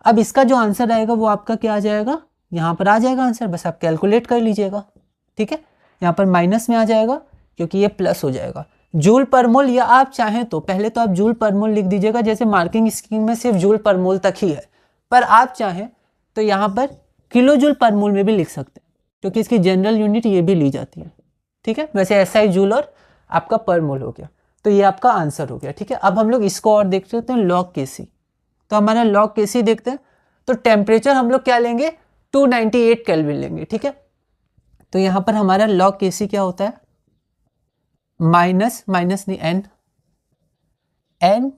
Speaker 1: अब इसका जो आंसर आएगा वो आपका क्या आ जाएगा, यहाँ पर आ जाएगा आंसर, बस आप कैलकुलेट कर लीजिएगा, ठीक है। यहाँ पर माइनस में आ जाएगा क्योंकि ये प्लस हो जाएगा, जूल पर मोल, या आप चाहें तो पहले तो आप जूल पर मोल लिख दीजिएगा, जैसे मार्किंग स्कीम में सिर्फ जूल पर मोल तक ही है, पर आप चाहें तो यहाँ पर किलो जूल पर मोल में भी लिख सकते हैं, क्योंकि इसकी जनरल यूनिट ये भी ली जाती है, ठीक है। वैसे SI जूल और आपका पर मोल हो गया, तो ये आपका आंसर हो गया, ठीक है। अब हम लोग इसको और देख सकते हैं, log Kc। तो हमारा log Kc देखते हैं, तो टेम्परेचर हम लोग क्या लेंगे, 298 केल्विन लेंगे, ठीक है। तो यहाँ पर हमारा log Kc क्या होता है, माइनस नहीं n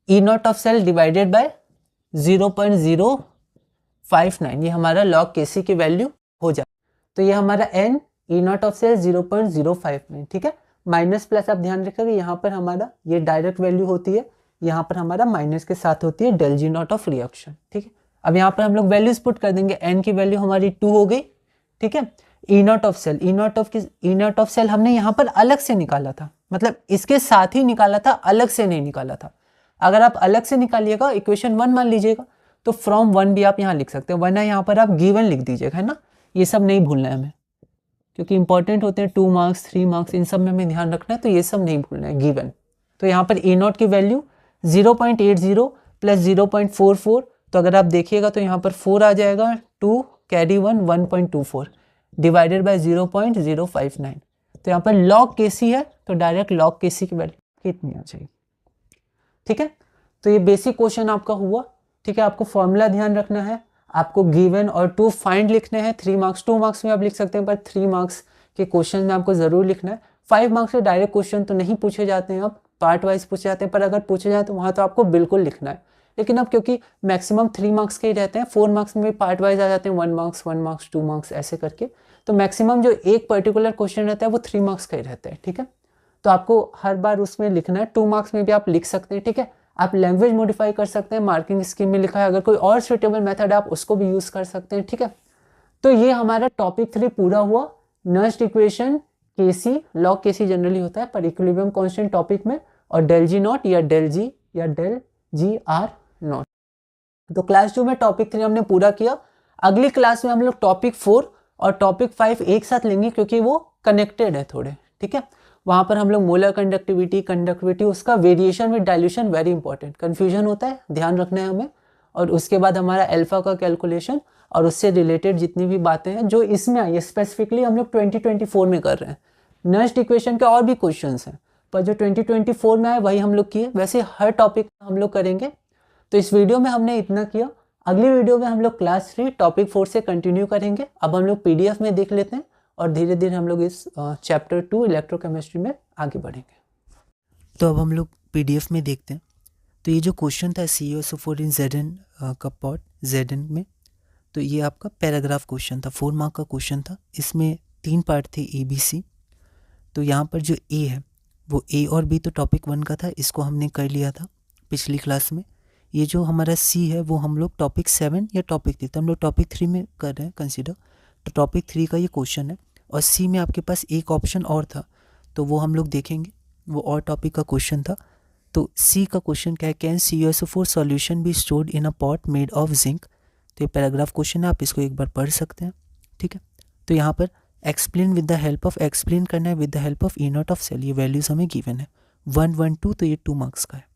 Speaker 1: E0 of cell divided by 0.059, ये हमारा log Kc की वैल्यू हो जाए। तो ये हमारा n E0 ऑफ सेल 0.059, ठीक है। माइनस प्लस आप ध्यान रखिएगा, यहाँ पर हमारा ये डायरेक्ट वैल्यू होती है, यहाँ पर हमारा माइनस के साथ होती है डेल G0 ऑफ रिएक्शन, ठीक है। अब यहाँ पर हम लोग वैल्यूज पुट कर देंगे, n की वैल्यू हमारी 2 हो गई, ठीक है। E0 of cell, E0 of cell हमने यहाँ पर अलग से निकाला था, मतलब इसके साथ ही निकाला था, अलग से नहीं निकाला था। अगर आप अलग से निकालिएगा, इक्वेशन 1 मान लीजिएगा, तो फ्रॉम 1 भी आप यहाँ लिख सकते हो, वरना यहाँ पर आप गिवन लिख दीजिएगा, है ना। ये सब नहीं भूलना है हमें, क्योंकि इंपॉर्टेंट होते हैं 2 मार्क्स 3 मार्क्स, इन सब में हमें ध्यान रखना है, तो ये सब नहीं भूलना है, गिवन। तो यहाँ पर E0 की वैल्यू 0.80 प्लस 0.44, तो अगर आप देखिएगा तो यहाँ पर 4 आ जाएगा, 2 कैरी 1 1.24 डिवाइडेड बाय 0.059। तो यहाँ पर log Kc है, तो डायरेक्ट log Kc की वैल्यू कितनी आ जाएगी, ठीक है। तो ये बेसिक क्वेश्चन आपका हुआ, ठीक है। आपको फॉर्मूला ध्यान रखना है, आपको गिवन और टू फाइंड लिखने हैं, 3 मार्क्स 2 मार्क्स में आप लिख सकते हैं, पर 3 मार्क्स के क्वेश्चन में आपको जरूर लिखना है। 5 मार्क्स से डायरेक्ट क्वेश्चन तो नहीं पूछे जाते हैं, अब पार्ट वाइज पूछे जाते हैं, पर अगर पूछे जाए तो वहाँ तो आपको बिल्कुल लिखना है। लेकिन अब क्योंकि मैक्सिमम 3 मार्क्स के ही रहते हैं, 4 मार्क्स में भी पार्ट वाइज आ जाते हैं, 1 मार्क्स 2 मार्क्स ऐसे करके, तो मैक्सिमम जो एक पर्टिकुलर क्वेश्चन रहता है वो 3 मार्क्स का ही रहता है, ठीक है। तो आपको हर बार उसमें लिखना है, 2 मार्क्स में भी आप लिख सकते हैं, ठीक है। आप लैंग्वेज मॉडिफाई कर सकते हैं, मार्किंग स्कीम में लिखा है, अगर कोई और सुटेबल मेथड है आप उसको भी यूज़ कर सकते हैं, ठीक है। तो ये हमारा टॉपिक 3 पूरा हुआ। Nernst equation Kc, log Kc generally होता है पर इक्विलिब्रियम कांस्टेंट टॉपिक में, और डेल G0 या डेल G या डेल Gr0। तो क्लास 2 में टॉपिक 3 हमने पूरा किया। अगली क्लास में हम लोग टॉपिक 4 और टॉपिक 5 एक साथ लेंगे क्योंकि वो कनेक्टेड है थोड़े, ठीक है। वहाँ पर हम लोग मोलर कंडक्टिविटी उसका variation with dilution, very important, confusion होता है, ध्यान रखना है हमें। और उसके बाद हमारा अल्फा का कैलकुलेशन और उससे रिलेटेड जितनी भी बातें हैं जो इसमें आई है, स्पेसिफिकली हम लोग 2024 में कर रहे हैं। नेक्स्ट इक्वेशन के और भी क्वेश्चंस हैं, पर जो 2024 में आए वही हम लोग किए, वैसे हर टॉपिक हम लोग करेंगे। तो इस वीडियो में हमने इतना किया। अगली वीडियो में हम लोग क्लास 3 टॉपिक 4 से कंटिन्यू करेंगे। अब हम लोग PDF में देख लेते हैं और धीरे धीरे हम लोग इस चैप्टर 2 इलेक्ट्रोकेमिस्ट्री में आगे बढ़ेंगे।
Speaker 2: तो अब हम लोग PDF में देखते हैं। तो ये जो क्वेश्चन था CuSO4 इन Zn का पॉट Zn में, तो ये आपका पैराग्राफ क्वेश्चन था, 4 मार्क का क्वेश्चन था। इसमें 3 पार्ट थे ABC। तो यहाँ पर जो A है वो A और B तो टॉपिक 1 का था, इसको हमने कर लिया था पिछली क्लास में। ये जो हमारा C है वो हम लोग टॉपिक 7 या टॉपिक 3, तो हम लोग टॉपिक 3 में कर रहे हैं कंसिडर। तो टॉपिक 3 का ये क्वेश्चन है और C में आपके पास एक ऑप्शन और था, तो वो हम लोग देखेंगे, वो और टॉपिक का क्वेश्चन था। तो C का क्वेश्चन क्या है, can CuSO4 solution be stored in a pot made of zinc. तो ये पैराग्राफ क्वेश्चन है, आप इसको एक बार पढ़ सकते हैं, ठीक है। तो यहाँ पर explain with the help of, explain करना है with the help of E0 of cell, ये वैल्यूज़ हमें गिवन है 1, 1, 2, तो ये 2 मार्क्स का है।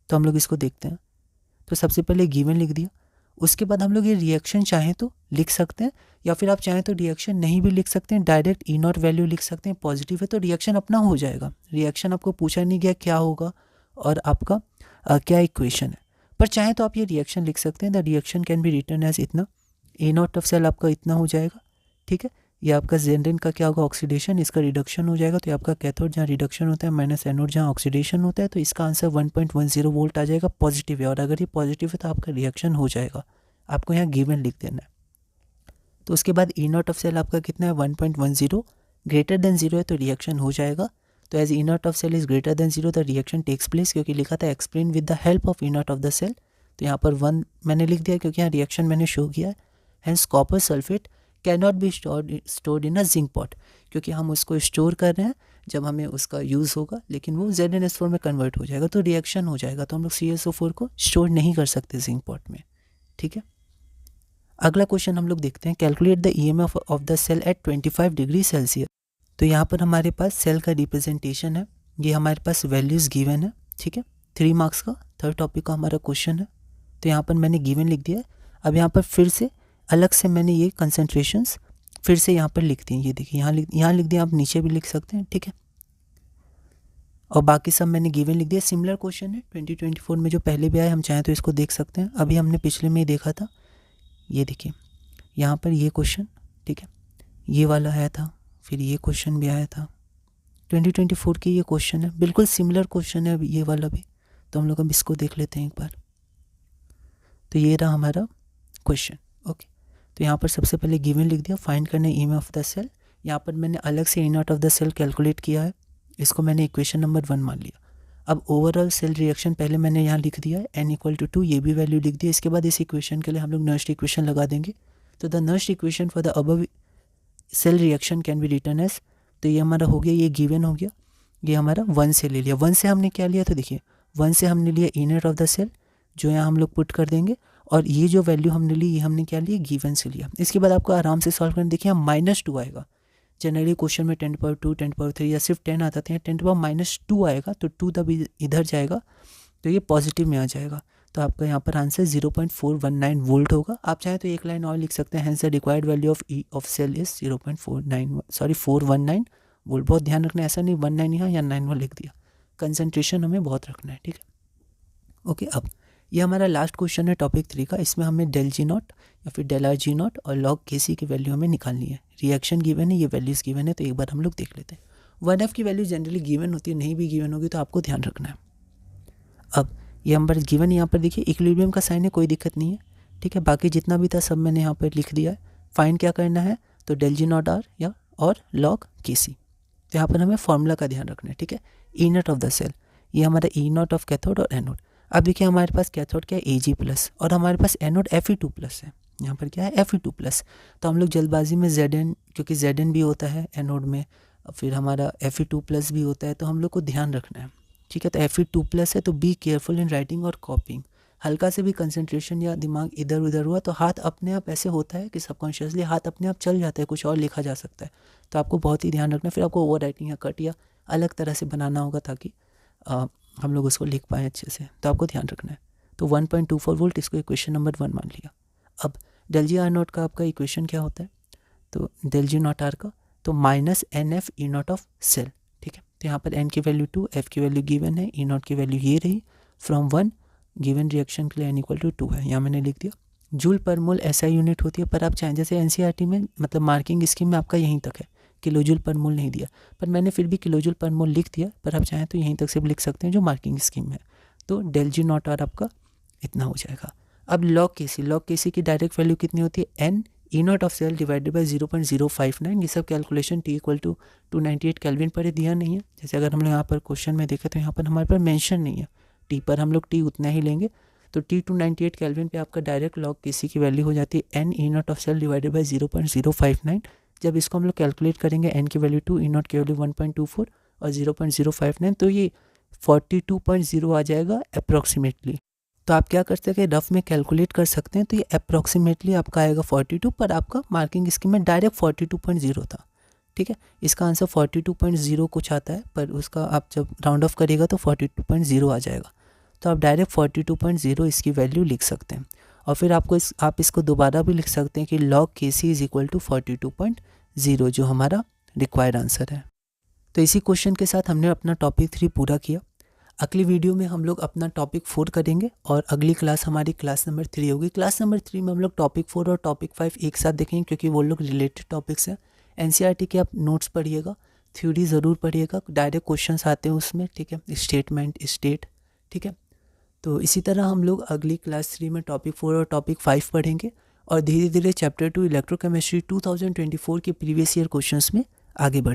Speaker 2: तो हम लोग इसको देखते हैं। तो सबसे पहले गिवन लिख दिया, उसके बाद हम लोग ये रिएक्शन चाहें तो लिख सकते हैं या फिर आप चाहें तो रिएक्शन नहीं भी लिख सकते हैं, डायरेक्ट E0 वैल्यू लिख सकते हैं। पॉजिटिव है तो रिएक्शन अपना हो जाएगा, रिएक्शन आपको पूछा नहीं गया क्या होगा और आपका क्या इक्वेशन है। पर चाहे तो आप ये रिएक्शन लिख सकते हैं, the reaction can be written as इतना, E0 ऑफ सेल आपका इतना हो जाएगा, ठीक है। ये आपका Zn का क्या होगा, ऑक्सीडेशन, इसका रिडक्शन हो जाएगा। तो ये आपका कैथोड जहाँ रिडक्शन होता है माइनस एनोड जहाँ ऑक्सीडेशन होता है, तो इसका आंसर 1.10 वोल्ट आ जाएगा, पॉजिटिव है। और अगर ये पॉजिटिव है तो आपका रिएक्शन हो जाएगा, आपको यहाँ गिवन लिख देना है। तो उसके बाद E0 ऑफ सेल आपका कितना है 1.10, ग्रेटर देन 0 है तो रिएक्शन हो जाएगा। तो as E0 of cell is greater than 0 the reaction takes place, क्योंकि लिखा था explain with the help of E0 of the cell, तो यहाँ पर 1 मैंने लिख दिया क्योंकि यहाँ रिएक्शन मैंने शो किया है। Hence copper sulphate cannot be stored in a zinc pot, क्योंकि हम उसको स्टोर कर रहे हैं जब हमें उसका यूज़ होगा, लेकिन वो ZnS4 में कन्वर्ट हो जाएगा तो रिएक्शन हो जाएगा, तो हम लोग CuSO4 को स्टोर नहीं कर सकते जिंक पॉट में, ठीक है। अगला क्वेश्चन हम लोग देखते हैं, calculate the EMF of the cell at 25 degree Celsius. तो यहाँ पर हमारे पास सेल का रिप्रेजेंटेशन है, ये हमारे पास वैल्यूज़ गिवन है, ठीक है। 3 मार्क्स का थर्ड टॉपिक का हमारा क्वेश्चन है। तो यहाँ पर मैंने गिवन लिख दिया है। अब यहाँ पर फिर से अलग से मैंने ये कंसंट्रेशंस फिर से यहाँ पर लिख दी हैं, ये देखिए यहाँ लिख दिया, आप नीचे भी लिख सकते हैं, ठीक है। और बाकी सब मैंने गिवन लिख दिया। सिमिलर क्वेश्चन है 2024 में जो पहले भी आया, हम चाहें तो इसको देख सकते हैं। अभी हमने पिछले में ही देखा था, ये देखिए यहाँ पर ये क्वेश्चन, ठीक है, ये वाला आया था, फिर ये क्वेश्चन भी आया था 2024 की, ये क्वेश्चन है बिल्कुल सिमिलर क्वेश्चन है ये वाला भी। तो हम लोग अब इसको देख लेते हैं एक बार। तो ये रहा हमारा क्वेश्चन, ओके। तो यहाँ पर सबसे पहले गिवन लिख दिया, फाइंड करना है EMF ऑफ द सेल। यहाँ पर मैंने अलग से E0 of the cell calculate किया है, इसको मैंने इक्वेशन नंबर 1 मान लिया। अब ओवरऑल सेल रिएक्शन पहले मैंने यहाँ लिख दिया है n=2, ये भी वैल्यू लिख दी। इसके बाद इस इक्वेशन के लिए हम लोग नर्स्ट इक्वेशन लगा देंगे। तो the Nernst equation for the above cell reaction can be written as, तो ये हमारा हो गया, ये गिवन हो गया, ये हमारा 1 से ले लिया। 1 से हमने क्या लिया, तो देखिए 1 से हमने लिया E0 ऑफ द सेल, जो यहाँ हम लोग पुट कर देंगे, और ये जो वैल्यू हमने ली ये हमने क्या लिया, गिवन से लिया। इसके बाद आपको आराम से सॉल्व करना, देखिए यहाँ -2 आएगा। जनरली क्वेश्चन में 10^2, 10^3 या सिर्फ 10 आता था, 10^-2 आएगा, तो 2 तब इधर जाएगा तो ये पॉजिटिव में आ जाएगा। तो आपका यहाँ पर आंसर 0.419 वोल्ट होगा। आप चाहें तो एक लाइन और लिख सकते हैं, hence the required value of E of cell is 419 volt. बहुत ध्यान रखना है, ऐसा नहीं 19 यहाँ या 9 लिख दिया, कंसंट्रेशन हमें बहुत रखना है, ठीक है, ओके। अब ये हमारा लास्ट क्वेश्चन है टॉपिक 3 का। इसमें हमें ΔG0 या फिर ΔRG0 और log Kc की वैल्यू हमें निकालनी है। रिएक्शन गिवन है, ये वैल्यूज़ गिवन है, तो एक बार हम लोग देख लेते हैं। 1F की वैल्यू जनरली गिवन होती है, नहीं भी गिवन होगी तो आपको ध्यान रखना है। अब ये हम पर गिवन, यहाँ पर देखिए इक्विलिब्रियम का साइन है, कोई दिक्कत नहीं है, ठीक है। बाकी जितना भी था सब मैंने यहाँ पर लिख दिया है। फाइंड क्या करना है, तो ΔG0R या और log Kc। तो यहाँ पर हमें फॉर्मूला का ध्यान रखना है, ठीक है। E0 ऑफ द सेल, ये हमारा E0 ऑफ कैथोड और एनोड। अब देखिए हमारे पास कैथोड क्या है Ag+ और हमारे पास एनोड Fe2+ है। यहाँ पर क्या है Fe2+। तो हम लोग जल्दबाजी में Zn, क्योंकि Zn भी होता है एनोड में, फिर हमारा Fe2+ भी होता है, तो हम लोग को ध्यान रखना है, ठीक है। तो Fe2+ है, तो बी केयरफुल इन राइटिंग और कॉपिंग, हल्का से भी कंसंट्रेशन या दिमाग इधर उधर हुआ तो हाथ अपने आप ऐसे होता है कि सबकॉन्शियसली हाथ अपने आप चल जाता है, कुछ और लिखा जा सकता है। तो आपको बहुत ही ध्यान रखना, फिर आपको ओवर राइटिंग या कट या अलग तरह से बनाना होगा ताकि हम लोग उसको लिख पाएँ अच्छे से। तो आपको ध्यान रखना है। तो 1.24 वोल्ट, इसको इक्वेशन नंबर 1 मान लिया। अब डेल जी आर नॉट का आपका इक्वेशन क्या होता है? तो डेल जी नॉट आर का तो minus n F E not of cell, ठीक है। तो यहाँ पर एन की वैल्यू 2, एफ की वैल्यू गिवन है, ई नॉट की वैल्यू ये रही, फ्रॉम 1 गिवन रिएक्शन के लिए एन इक्वल टू 2 है, यहाँ मैंने लिख दिया। जूल पर मोल ऐसा यूनिट होती है, पर आप चाहें जैसे एनसीईआरटी में मतलब मार्किंग स्कीम में आपका यहीं तक है, किलो जूल पर मोल नहीं दिया, पर मैंने फिर भी किलो जूल पर मोल लिख दिया, पर आप चाहें तो यहीं तक से भी लिख सकते हैं जो मार्किंग स्कीम है। तो डेल जी नॉट आर आपका इतना हो जाएगा। अब लॉग के सी की डायरेक्ट वैल्यू कितनी होती है? N E not of cell divided by 0.059। ये सब calculation T equal to 298 kelvin पर दिया नहीं है। जैसे अगर हम लोग यहाँ पर क्वेश्चन में देखें तो यहाँ पर हमारे पास मेंशन नहीं है टी पर, हम लोग टी उतना ही लेंगे। तो टी 298 केल्विन पे आपका डायरेक्ट लॉग के सी की वैल्यू हो जाती है n E not of cell divided by 0.059। जब इसको हम लोग कैलकुलेट करेंगे एन की वैल्यू 2, ई नॉट की वैल्यू 1.24 और 0.059, तो ये 42.0 आ जाएगा अप्रॉक्सीमेटली। तो आप क्या कर सकते हैं, रफ में कैलकुलेट कर सकते हैं। तो ये अप्रॉक्सीमेटली आपका आएगा 42, पर आपका मार्किंग स्कीम में डायरेक्ट 42.0 था, ठीक है। इसका आंसर 42.0 कुछ आता है, पर उसका आप जब राउंड ऑफ करिएगा तो 42.0 आ जाएगा। तो आप डायरेक्ट 42.0 इसकी वैल्यू लिख सकते हैं। और फिर आप इसको दोबारा भी लिख सकते हैं कि लॉग के सी इज इक्वल टू 42.0, जो हमारा रिक्वायर्ड आंसर है। तो इसी क्वेश्चन के साथ हमने अपना टॉपिक 3 पूरा किया। अगली वीडियो में हम लोग अपना टॉपिक 4 करेंगे और अगली क्लास हमारी क्लास नंबर 3 होगी। क्लास नंबर 3 में हम लोग टॉपिक 4 और टॉपिक 5 एक साथ देखेंगे, क्योंकि वो लोग रिलेटेड टॉपिक्स हैं। एनसीईआरटी के आप नोट्स पढ़िएगा, थ्योरी ज़रूर पढ़िएगा, डायरेक्ट क्वेश्चंस आते हैं उसमें, ठीक है, स्टेटमेंट स्टेट, ठीक है। तो इसी तरह हम लोग अगली क्लास 3 में टॉपिक 4 और टॉपिक 5 पढ़ेंगे और धीरे धीरे चैप्टर 2 इलेक्ट्रोकेमिस्ट्री 2024 के प्रीवियस ईयर क्वेश्चंस में आगे बढ़ेंगे।